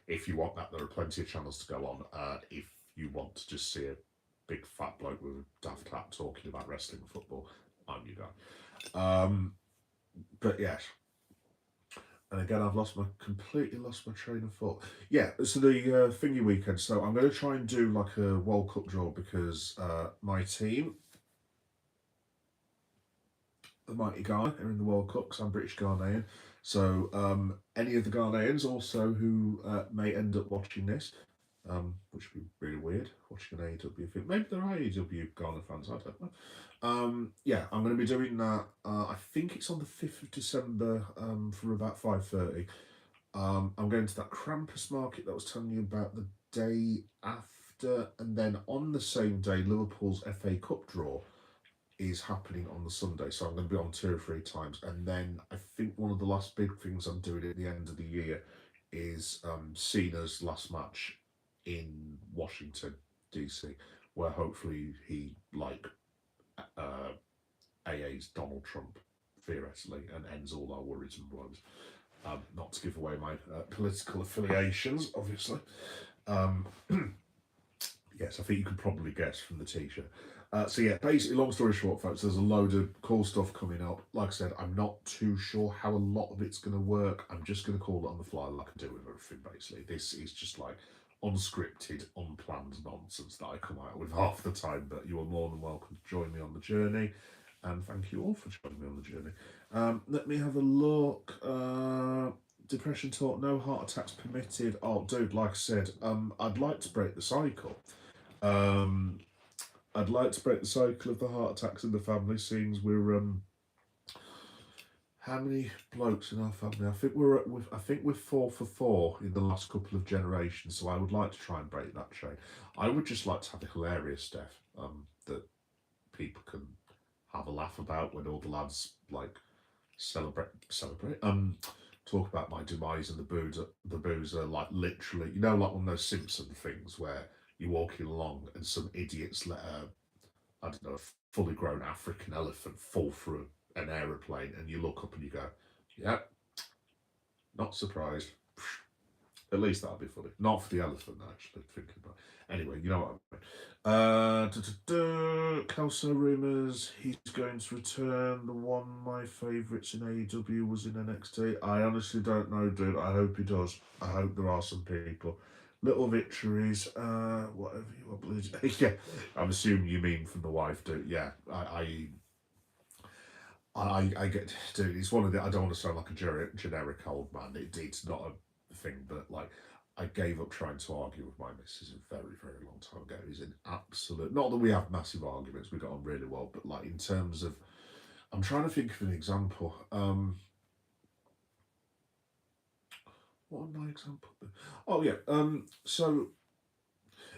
If you want that, there are plenty of channels to go on. If you want to just see a big fat bloke with a daft hat talking about wrestling and football, I'm your guy. But yes. And again, I've completely lost my train of thought. Yeah, so the thingy weekend. So I'm going to try and do like a World Cup draw because my team, the mighty Ghana, are in the World Cup because I'm British Ghanaian. So any of the Ghanaians also who may end up watching this, which would be really weird, watching an AEW thing. Maybe there are AEW Ghana fans, I don't know. Yeah, I'm going to be doing that. I think it's on the 5th of December for about 5:30. I'm going to that Krampus market that I was telling you about the day after, and then on the same day, Liverpool's FA Cup draw is happening on the Sunday, so I'm going to be on 2 or 3 times. And then I think one of the last big things I'm doing at the end of the year is Cena's last match in Washington, DC, where hopefully he AA's Donald Trump, theoretically, and ends all our worries and woes. Not to give away my political affiliations, obviously. Yes, I think you could probably guess from the t-shirt. So yeah, basically, long story short, folks, there's a load of cool stuff coming up. Like I said, I'm not too sure how a lot of it's going to work. I'm just going to call it on the fly like I do with everything, basically. This is just like unscripted, unplanned nonsense that I come out with half the time, but you are more than welcome to join me on the journey. And thank you all for joining me on the journey. Let me have a look. Depression talk, no heart attacks permitted. Oh, dude, like I said, I'd like to break the cycle. Um, I'd like to break the cycle of the heart attacks in the family. Seems we're how many blokes in our family? I think we're 4 for 4 in the last couple of generations. So I would like to try and break that chain. I would just like to have a hilarious death that people can have a laugh about when all the lads like celebrate. Talk about my demise and the boozer like literally, you know, like one of those Simpson things where you're walking along and some idiots let I don't know, a fully grown African elephant fall through an aeroplane, and you look up and you go, yeah, not surprised. At least that'd be funny. Not for the elephant, actually, thinking about it. Anyway, you know what I mean. Kelso rumours, he's going to return. The one of my favourites in AEW was in NXT. I honestly don't know, dude. I hope he does. I hope there are some people. Little victories, whatever you want, believe. Yeah, I'm assuming you mean from the wife, dude. Yeah, I get, dude. It's one of the. I don't want to sound like a generic old man. It's not a thing, but like, I gave up trying to argue with my missus a very, very long time ago. He's an absolute. Not that we have massive arguments. We got on really well, but like in terms of, I'm trying to think of an example. What would my example be? Oh yeah. So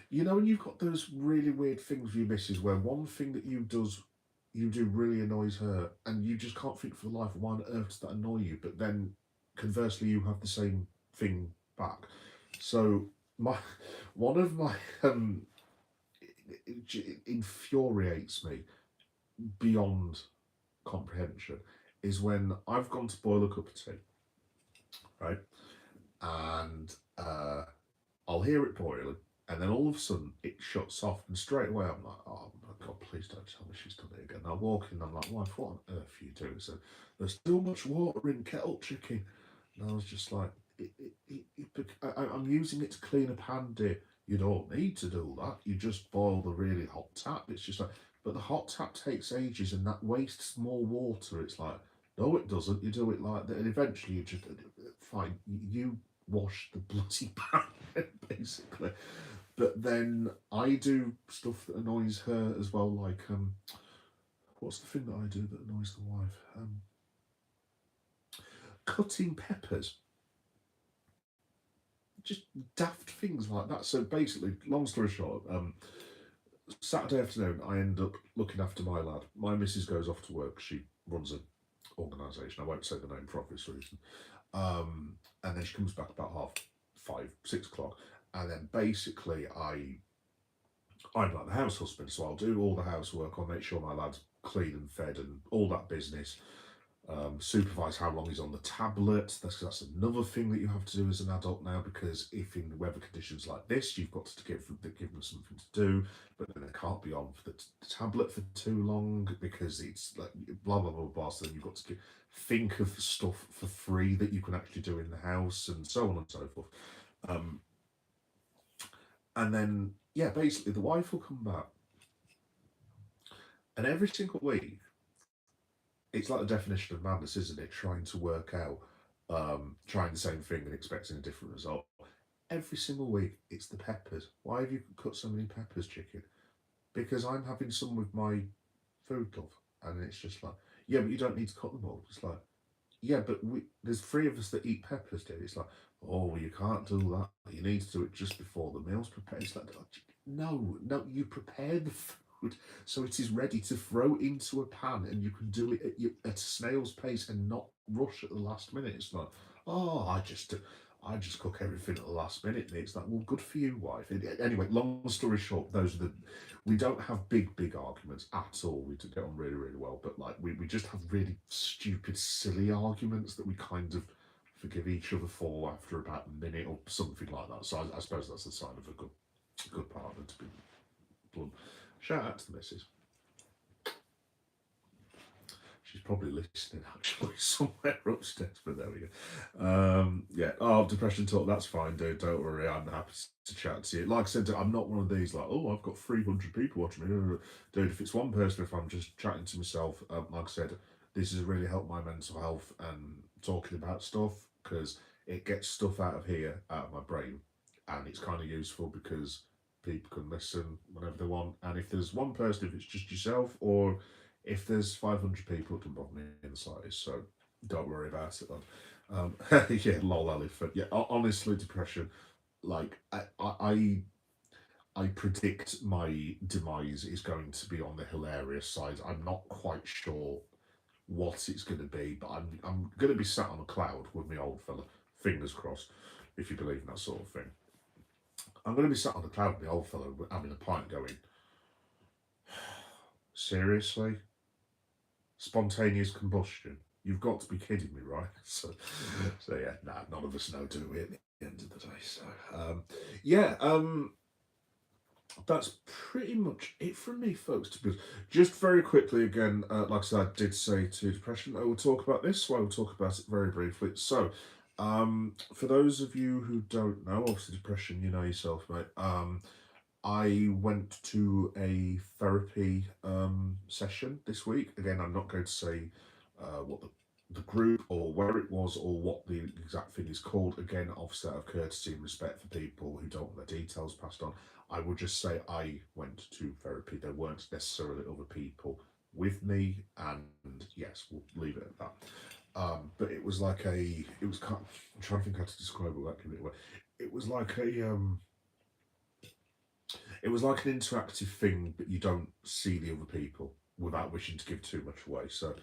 you know when you've got those really weird things with your missus, where one thing that you do really annoys her, and you just can't think for the life of why on earth does that annoy you. But then, conversely, you have the same thing back. So my one of my it infuriates me beyond comprehension is when I've gone to boil a cup of tea, right, and I'll hear it boiling, and then all of a sudden it shuts off, and straight away I'm like, oh my god, please don't tell me she's done it again. And I walk in, and I'm like, wife, what on earth are you doing? So there's too much water in kettle chicken, and I was just like, I'm using it to clean a pan, dear. You don't need to do that. You just boil the really hot tap. It's just like, but the hot tap takes ages, and that wastes more water. It's like, no, it doesn't. You do it like that, and eventually you just fine. You wash the bloody pan, basically. But then I do stuff that annoys her as well, like what's the thing that I do that annoys the wife? Cutting peppers. Just daft things like that. So basically, long story short, Saturday afternoon, I end up looking after my lad. My missus goes off to work. She runs an organisation. I won't say the name for obvious reason. And then she comes back about 5:30, 6 o'clock. And then basically, I'm like the house husband, so I'll do all the housework. I'll make sure my lad's clean and fed and all that business. Supervise how long he's on the tablet. That's another thing that you have to do as an adult now, because if in weather conditions like this, you've got to give them something to do, but then they can't be on for the tablet for too long because it's like blah blah blah blah. So then you've got to think of stuff for free that you can actually do in the house and so on and so forth. And then yeah, basically the wife will come back, and every single week it's like the definition of madness, isn't it? Trying to work out, trying the same thing and expecting a different result. Every single week, it's the peppers. Why have you cut so many peppers, chicken? Because I'm having some with my food, love. And it's just like, yeah, but you don't need to cut them all. It's like, yeah, but there's 3 of us that eat peppers, dude. It's like, oh, well, you can't do that. You need to do it just before the meal's prepared. It's like, no, you prepare the food so it is ready to throw into a pan, and you can do it at a snail's pace and not rush at the last minute. It's like, oh, I just cook everything at the last minute. And it's like, well, good for you, wife. Anyway, long story short, we don't have big arguments at all. We do get on really, really well, but like we just have really stupid, silly arguments that we kind of forgive each other for after about a minute or something like that. So I suppose that's the sign of a good partner to be problem. Shout out to the missus. She's probably listening actually somewhere upstairs, but there we go. Yeah. Oh, depression talk. That's fine, dude. Don't worry. I'm happy to chat to you. Like I said, I'm not one of these like, oh, I've got 300 people watching me. Dude, if it's one person, if I'm just chatting to myself, like I said, this has really helped my mental health and talking about stuff because it gets stuff out of here, out of my brain, and it's kind of useful because people can listen whenever they want. And if there's one person, if it's just yourself or if there's 500 people, it doesn't bother me in the slightest, so don't worry about it, yeah, lol, elephant. Yeah, honestly, depression, like, I predict my demise is going to be on the hilarious side. I'm not quite sure what it's going to be, but I'm going to be sat on a cloud with my old fella, fingers crossed, if you believe in that sort of thing. I'm going to be sat on a cloud with my old fella having a pint going, seriously? Spontaneous combustion. You've got to be kidding me, right? So yeah, nah, none of us know, do we? At the end of the day, so yeah, that's pretty much it from me, folks. To be just very quickly again, like I said, I did say to depression, I will talk about this, so I will talk about it very briefly. So, for those of you who don't know, obviously depression, you know yourself, mate. I went to a therapy session this week. Again, I'm not going to say what the group or where it was or what the exact thing is called. Again, obviously, out of courtesy and respect for people who don't want their details passed on, I would just say I went to therapy. There weren't necessarily other people with me, and yes, we'll leave it at that. But it was like it was kind of, I'm trying to think how to describe it without giving it away. It was like it was like an interactive thing, but you don't see the other people without wishing to give too much away. So,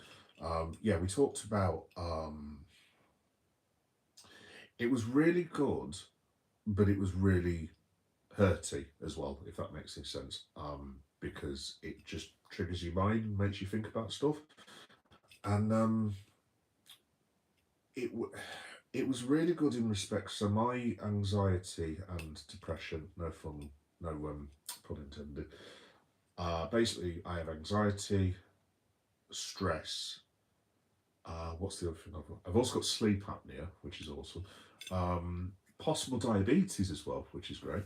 yeah, we talked about. It was really good, but it was really hurty as well, if that makes any sense. Because it just triggers your mind, makes you think about stuff, and it it was really good in respect. So my anxiety and depression, no fun, no pun intended. Basically, I have anxiety, stress. What's the other thing I've got? I've also got sleep apnea, which is awesome. Possible diabetes as well, which is great.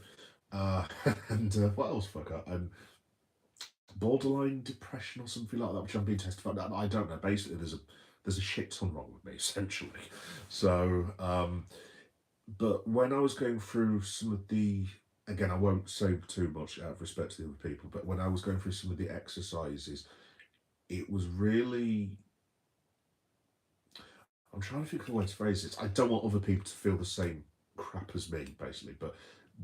Uh, and what else have I got? Borderline depression or something like that, which I'm being tested for. I don't know. Basically, there's a shit ton wrong with me, essentially. So, but when I was going through some of the, again, I won't say too much out of respect to the other people, but when I was going through some of the exercises, it was really, I'm trying to think of the way to phrase it. I don't want other people to feel the same crap as me, basically, but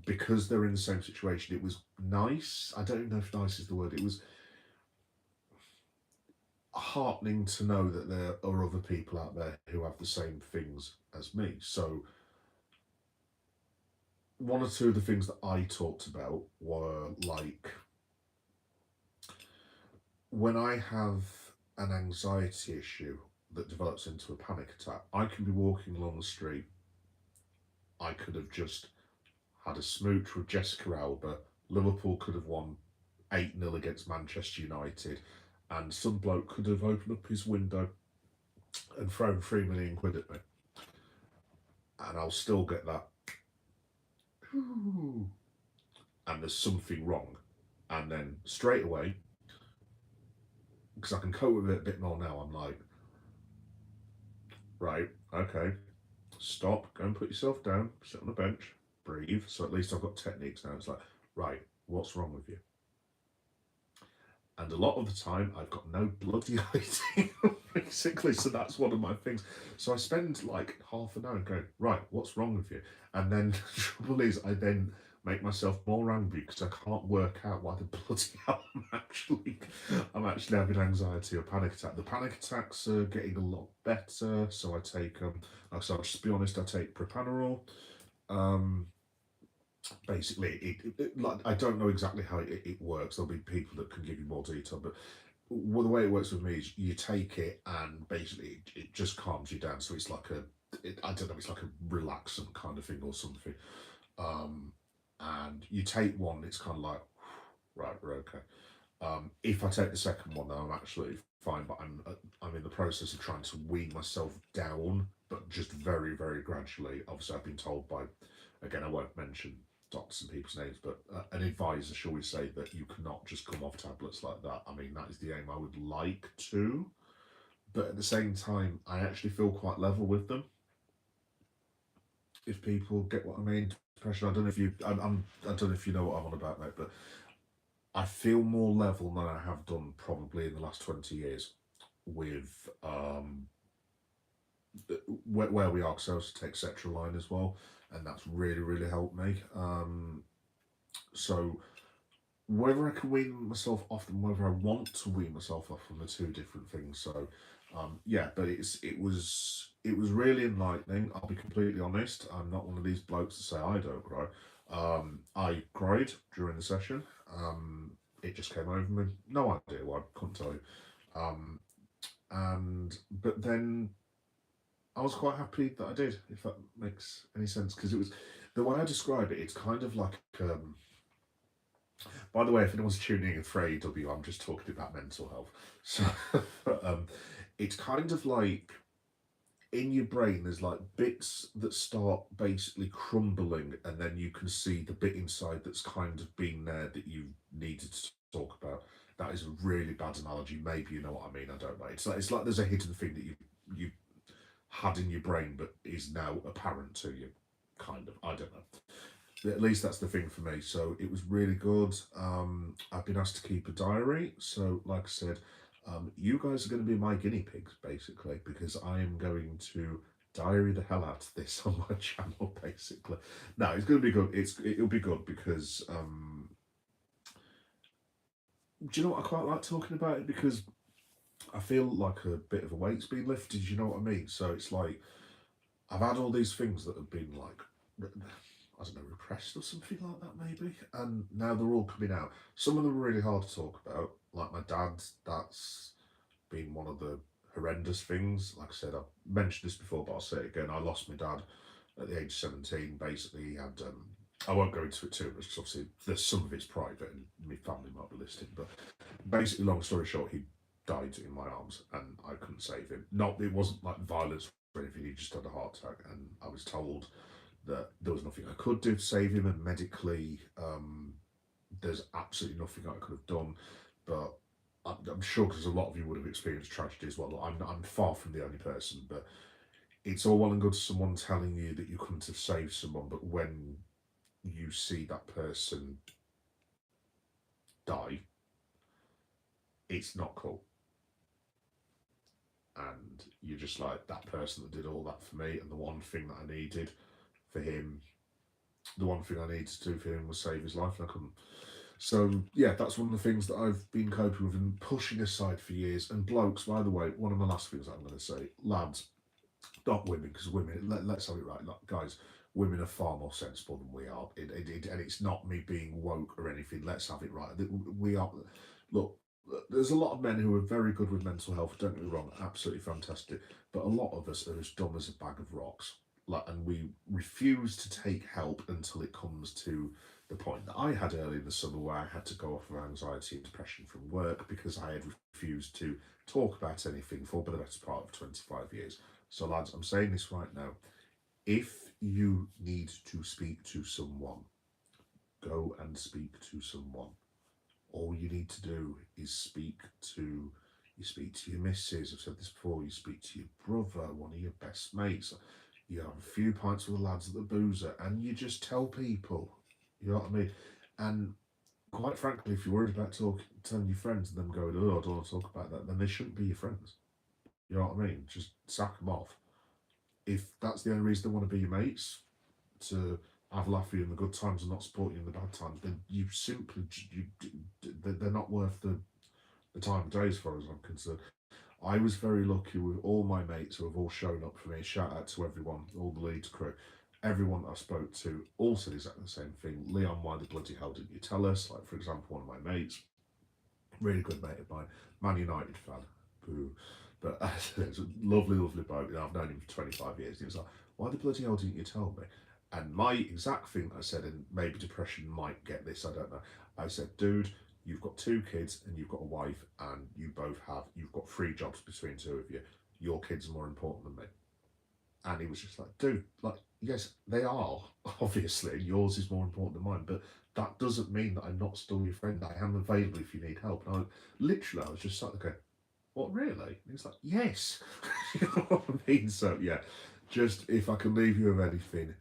because they're in the same situation, it was nice. I don't know if nice is the word. It was heartening to know that there are other people out there who have the same things as me. So, one or two of the things that I talked about were like when I have an anxiety issue that develops into a panic attack, I can be walking along the street. I could have just had a smooch with Jessica Alba. Liverpool could have won 8-0 against Manchester United, and some bloke could have opened up his window and thrown 3 million quid at me. And I'll still get that. And there's something wrong. And then straight away, because I can cope with it a bit more now, I'm like, right, okay, stop, go and put yourself down, sit on a bench, breathe. So at least I've got techniques now. It's like, right, what's wrong with you? And a lot of the time, I've got no bloody idea, basically. So that's one of my things. So I spend like half an hour going, right, what's wrong with you? And then the trouble is, I then make myself more angry because I can't work out why the bloody hell I'm actually having anxiety or panic attack. The panic attacks are getting a lot better. So I take so I'll just be honest, I take propanolol. Basically, like I don't know exactly how it works. There'll be people that can give you more detail, but well, the way it works with me is you take it and basically it just calms you down. So it's like I don't know, it's like a relaxant kind of thing or something. And you take one, it's kind of like, Right, we're okay. If I take the second one, though, I'm absolutely fine. But I'm in the process of trying to wean myself down, but just very, very gradually. Obviously, I've been told by, again, I won't mention doctors and people's names, but an advisor, shall we say, that you cannot just come off tablets like that. I mean, that is the aim I would like to, but at the same time, I actually feel quite level with them. If people get what I mean, depression. I don't know if you, I don't know if you know what I'm on about, mate, but I feel more level than I have done probably in the last 20 years with where we are. Because I also take Cetraline as well, and that's really really helped me. So whether I can wean myself off and whether I want to wean myself off from the two different things. So yeah, but it was really enlightening. I'll be completely honest. I'm not one of these blokes that say I don't cry. I cried during the session. It just came over me. No idea why. Couldn't tell you. Um, and but then I was quite happy that I did. If that makes any sense, because it was the way I describe it. It's kind of like. By the way, if anyone's tuning in for AEW, I'm just talking about mental health. So it's kind of like in your brain, there's like bits that start basically crumbling, and then you can see the bit inside that's kind of been there that you needed to talk about. That is a really bad analogy. Maybe you know what I mean. I don't know. It's like there's a hidden thing that you had in your brain, but is now apparent to you. Kind of. I don't know. At least that's the thing for me. So it was really good. I've been asked to keep a diary. So, like I said, you guys are going to be my guinea pigs, basically, because I am going to diary the hell out of this on my channel, basically. No, it's going to be good. It'll be good because do you know what I quite like talking about it, because I feel like a bit of a weight's been lifted. You know what I mean? So it's like I've had all these things that have been like, I don't know, repressed or something like that, maybe. And now they're all coming out. Some of them are really hard to talk about. Like my dad, that's been one of the horrendous things. Like I said, I've mentioned this before, but I'll say it again. I lost my dad at the age of 17. Basically, he had. I won't go into it too much because obviously there's some of it's private and my family might be listening. But basically, long story short, he died in my arms and I couldn't save him. Not, it wasn't like violence or anything. He just had a heart attack, and I was told that there was nothing I could do to save him, and medically, there's absolutely nothing I could have done. But I'm sure, because a lot of you would have experienced tragedy as well. I'm far from the only person, but it's all well and good someone telling you that you couldn't have saved someone, but when you see that person die, it's not cool. And you're just like, that person that did all that for me, and the one thing that I needed for him, the one thing I needed to do for him was save his life, and I couldn't. So yeah, that's one of the things that I've been coping with and pushing aside for years. And blokes, by the way, one of the last things I'm going to say, lads, not women, because women, let's have it right, like, guys, women are far more sensible than we are. And it's not me being woke or anything. Let's have it right. We are. Look, there's a lot of men who are very good with mental health. Don't get me wrong, absolutely fantastic. But a lot of us are as dumb as a bag of rocks. Like, and we refuse to take help until it comes to the point that I had early in the summer, where I had to go off of anxiety and depression from work because I had refused to talk about anything for the better part of 25 years. So, lads, I'm saying this right now. If you need to speak to someone, go and speak to someone. All you need to do is speak to your missus. I've said this before. You speak to your brother, one of your best mates. You have a few pints with the lads at the boozer, and you just tell people. You know what I mean? And quite frankly, if you're worried about telling your friends and them going, "Oh, I don't want to talk about that," then they shouldn't be your friends. You know what I mean? Just sack them off. If that's the only reason they want to be your mates, to have a laugh with you in the good times and not support you in the bad times, then you simply they're not worth the time of day, as far as I'm concerned. I was very lucky with all my mates who have all shown up for me. Shout out to everyone, all the Leeds crew. Everyone that I spoke to all said exactly the same thing. Leon, why the bloody hell didn't you tell us? Like, for example, one of my mates, really good mate of mine, Man United fan, boo. But it's a lovely, lovely bloke. You know, I've known him for 25 years. And he was like, why the bloody hell didn't you tell me? And my exact thing I said, and maybe depression might get this, I don't know. I said, dude, you've got 2 kids and you've got a wife, and you've got 3 jobs between 2 of you. Your kids are more important than me. And he was just like, dude, like, yes, they are, obviously. Yours is more important than mine, but that doesn't mean that I'm not still your friend. I am available if you need help. And I was just sat there going, what, really? And he's like, yes. You know what I mean? So, yeah, just if I can leave you with anything,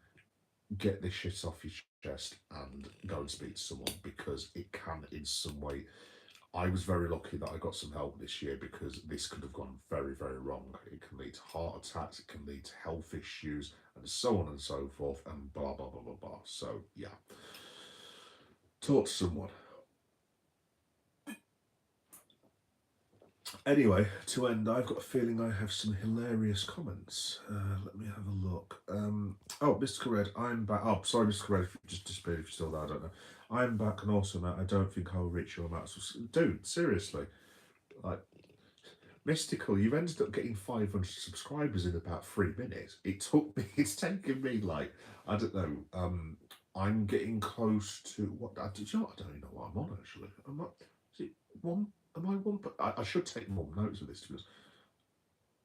get this shit off your chest and go and speak to someone, because it can, in some way. I was very lucky that I got some help this year, because this could have gone very, very wrong. It can lead to heart attacks, it can lead to health issues, and so on and so forth, and blah, blah, blah, blah, blah. So, yeah. Talk to someone. Anyway, to end, I've got a feeling I have some hilarious comments. Let me have a look. Oh, Mr. Corred, I'm back. Oh, sorry, Mr. Corred, if you just disappeared, if you're still there, I don't know. I'm back, and also, Matt, I don't think I'll reach your amount. Dude, seriously. Like, Mystical, you've ended up getting 500 subscribers in about 3 minutes. It's taken me, like, I don't know, I'm getting close to, what, did you know, I don't even know what I'm on, actually. I'm not, is it one, am I one, but I should take more notes of this, because,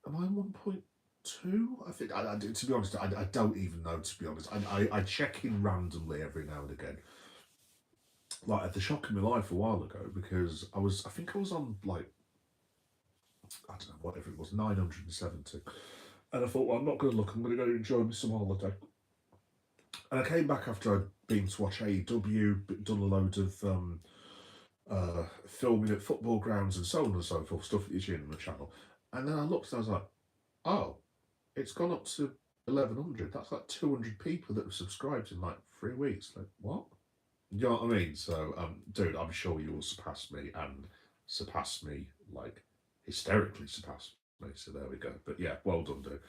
am I 1.2? I think, to be honest, I don't even know, to be honest. I check in randomly every now and again. Like, at the shock in my life a while ago, because I think I was on, like, I don't know, whatever it was, 970. And I thought, well, I'm not going to look, I'm going to go enjoy me some holiday. And I came back after I'd been to watch AEW, done a load of filming at football grounds and so on and so forth, stuff that you see on the channel. And then I looked and I was like, oh, it's gone up to 1,100. That's like 200 people that have subscribed in like 3 weeks. Like, what? You know what I mean? So, dude, I'm sure you will surpass me, and surpass me, like, hysterically surpass me. So there we go. But yeah, well done, dude.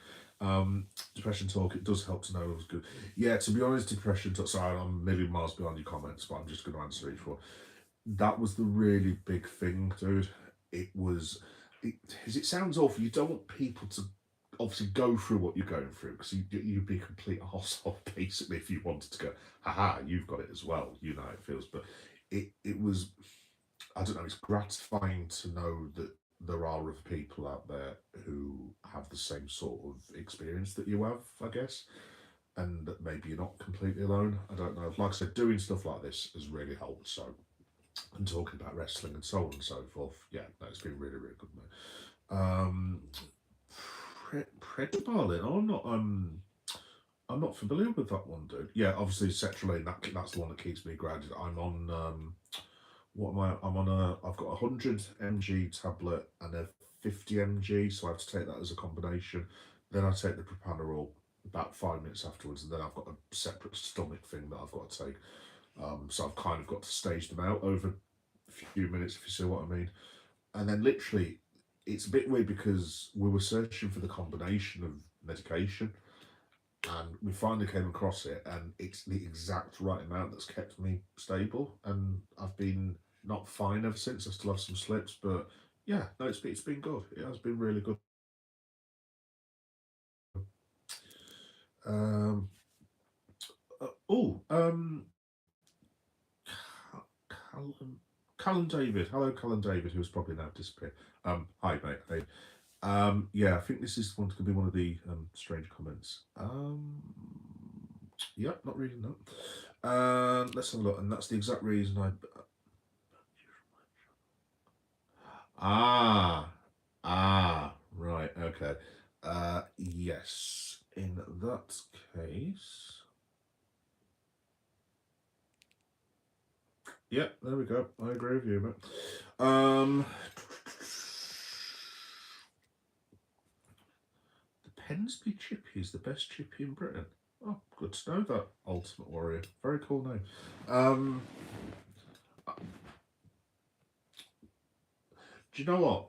Depression talk, it does help to know it was good. Yeah, to be honest, depression talk, sorry, I'm a million miles beyond your comments, but I'm just going to answer each one. That was the really big thing, dude. It sounds awful. You don't want people to obviously go through what you're going through, because you'd be a complete arsehole, basically, if you wanted to go, haha, you've got it as well. You know how it feels. But it was, I don't know, it's gratifying to know that there are other people out there who have the same sort of experience that you have, I guess, and that maybe you're not completely alone. I don't know. Like I said, doing stuff like this has really helped. So, and talking about wrestling and so on and so forth, yeah, no, it's been really, really good, mate. Predabalin, I'm not familiar with that one, dude. Yeah, obviously Cetraline, that's the one that keeps me grounded. I'm on what am I? I've got a 100 mg tablet and a 50 mg, so I have to take that as a combination. Then I take the propanolol about 5 minutes afterwards, and then I've got a separate stomach thing that I've got to take. So I've kind of got to stage them out over a few minutes, if you see what I mean. And then literally, it's a bit weird, because we were searching for the combination of medication, and we finally came across it, and it's the exact right amount that's kept me stable, and I've been not fine ever since. I still have some slips, but yeah, no, it's been good. It has been really good. Um, Callum David. Hello, Callum David, who's probably now disappeared. Hi, mate. Hey. Yeah, I think this is going to be one of the strange comments. Yeah, not reading that. Let's have a look, and that's the exact reason I. Right, okay. Yes, in that case. Yeah, there we go. I agree with you, mate. The Pensby Chippy is the best chippy in Britain. Oh, good to know that, Ultimate Warrior. Very cool name. Do you know what?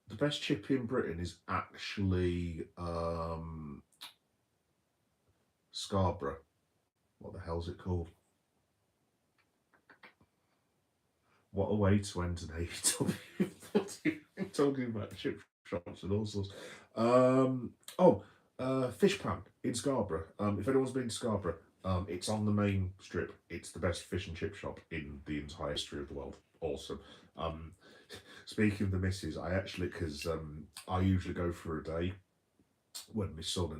The best chippy in Britain is actually Scarborough. What the hell's it called? What a way to end an AEW. Talking about chip shops and all sorts. Fish Pan in Scarborough. If anyone's been to Scarborough, it's on the main strip. It's the best fish and chip shop in the entire history of the world. Awesome. Um, Speaking of the missus, I actually, because I usually go for a day when my son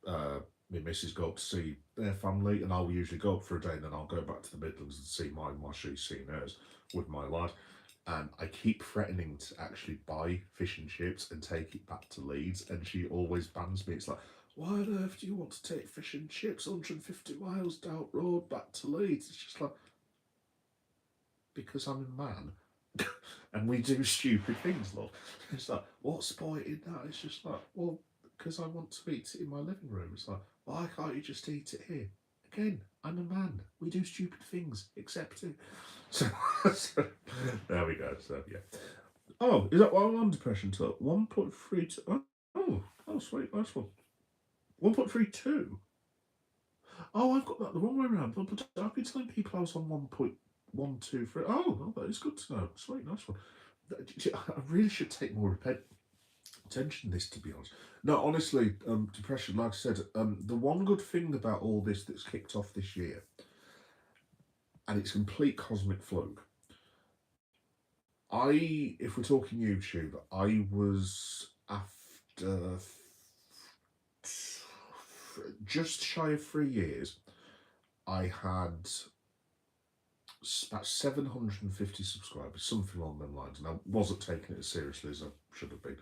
and my missus go up to see their family, and I'll usually go up for a day and then I'll go back to the Midlands and see mine while she's seeing hers with my lad. And I keep threatening to actually buy fish and chips and take it back to Leeds, and she always bans me. It's like, why on earth do you want to take fish and chips 150 miles down road back to Leeds? It's just like, because I'm a man and we do stupid things, love. It's like, what's the point in that? It's just like, well, because I want to eat it in my living room. It's like, why can't you just eat it here? Again, I'm a man. We do stupid things. Accept it. So, so there we go. So yeah. Oh, is that what I'm on depression to? 1.32. Oh, sweet, nice one. 1.32. Oh, I've got that the wrong way around. But I've been telling people I was on 1.123. Oh, well, that is good to know. Sweet, nice one. I really should take more attention to this, to be honest. No, honestly, depression, like I said, the one good thing about all this that's kicked off this year, and it's complete cosmic fluke. If we're talking YouTube, I was after just shy of 3 years, I had about 750 subscribers, something along them lines, and I wasn't taking it as seriously as I should have been.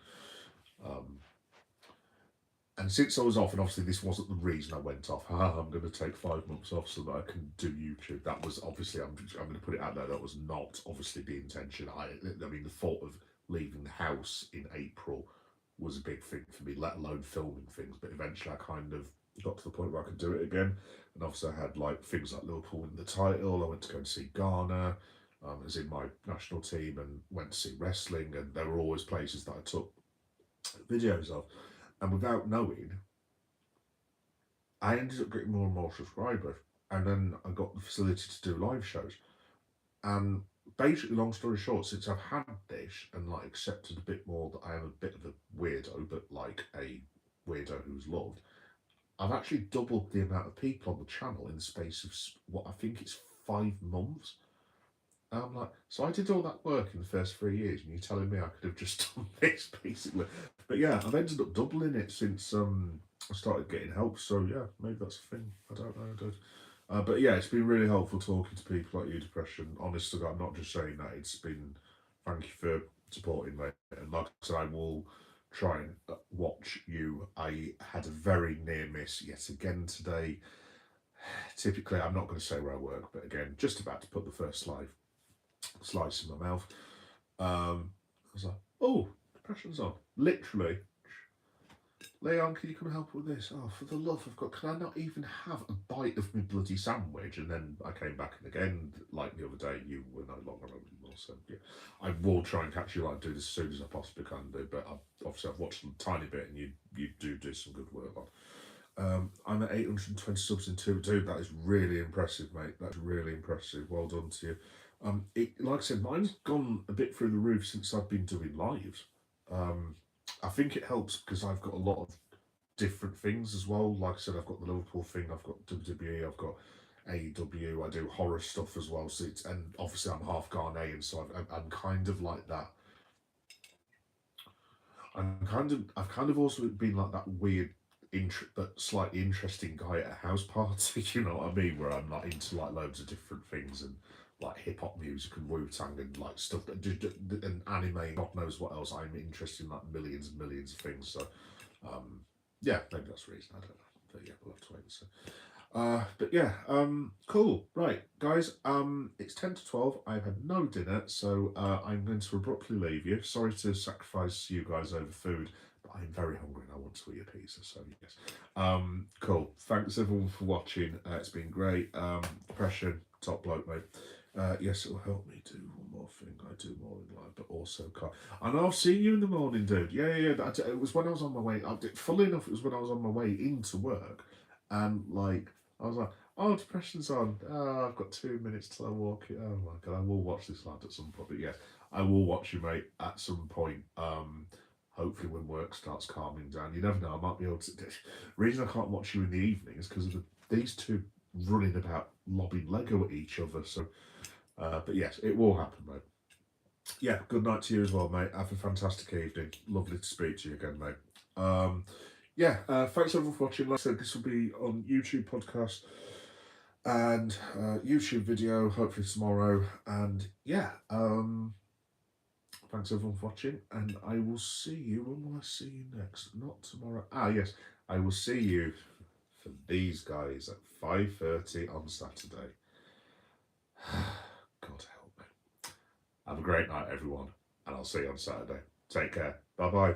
And since I was off, and obviously this wasn't the reason I went off, I'm going to take 5 months off so that I can do YouTube. That was obviously, I'm going to put it out there, that was not obviously the intention. I mean, the thought of leaving the house in April was a big thing for me, let alone filming things. But eventually I kind of got to the point where I could do it again. And obviously I had like things like Liverpool winning the title. I went to go and see Ghana. I was in my national team and went to see wrestling. And there were always places that I took videos of. And without knowing, I ended up getting more and more subscribers. And then I got the facility to do live shows. And basically, long story short, since I've had this and like accepted a bit more that I am a bit of a weirdo, but like a weirdo who's loved, I've actually doubled the amount of people on the channel in the space of what I think it's 5 months. And I'm like, so I did all that work in the first 3 years, and you're telling me I could have just done this basically. But yeah, I've ended up doubling it since I started getting help. So yeah, maybe that's a thing. I don't know. I don't. But yeah, it's been really helpful talking to people like you, Depression. Honestly, I'm not just saying that. It's been, thank you for supporting me. And like I said, I will try and watch you. I had a very near miss yet again today. Typically, I'm not going to say where I work, but again, just about to put the first slice in my mouth. I was like, oh, Depression's on. Literally, Leon, can you come and help with this? Oh, for the love of God, can I not even have a bite of my bloody sandwich? And then I came back and again, like the other day, you were no longer on anymore. So yeah, I will try and catch you like do this as soon as I possibly can do. But obviously I've watched a tiny bit, and you do some good work on. I'm at 820 subs in 2. Dude, that is really impressive, mate. That's really impressive. Well done to you. Like I said, mine's gone a bit through the roof since I've been doing lives. I think it helps because I've got a lot of different things as well. Like I said, I've got the Liverpool thing, I've got WWE, I've got AEW, I do horror stuff as well. So and obviously I'm half Ghanaian, so I'm kind of like that. I've kind of also been like that weird, but slightly interesting guy at a house party. You know what I mean? Where I'm like into like loads of different things and like hip hop music and Wu-Tang and like stuff and anime. God knows what else. I'm interested in like millions and millions of things. So yeah, maybe that's the reason. I don't know. But yeah, we'll have to wait and see. But yeah, cool. Right, guys, it's 10 to 12. I've had no dinner, so I'm going to abruptly leave you. Sorry to sacrifice you guys over food, but I'm very hungry and I want to eat a pizza, so yes. Cool. Thanks everyone for watching. It's been great. Depression, top bloke, mate. Yes, it'll help me do one more thing. I do more in life, but also can't. I know I've seen you in the morning, dude. Yeah. It was when I was on my way. Funnily enough, it was when I was on my way into work, and like I was like, oh, Depression's on. Oh, I've got 2 minutes till I walk it. Oh my God, I will watch this lad at some point. But yes, I will watch you, mate, at some point. Hopefully when work starts calming down. You never know, I might be able to. The reason I can't watch you in the evening is because of these two running about lobbing Lego at each other. So But yes, it will happen, mate. Yeah, good night to you as well, mate. Have a fantastic evening. Lovely to speak to you again, mate. Thanks everyone for watching. Like I said, this will be on YouTube podcast and YouTube video, hopefully tomorrow. And yeah, thanks everyone for watching, and I will see you. When will I see you next? Not tomorrow. Ah, yes, I will see you for these guys at 5:30 on Saturday. God help me. Have a great night, everyone, and I'll see you on Saturday. Take care. Bye bye.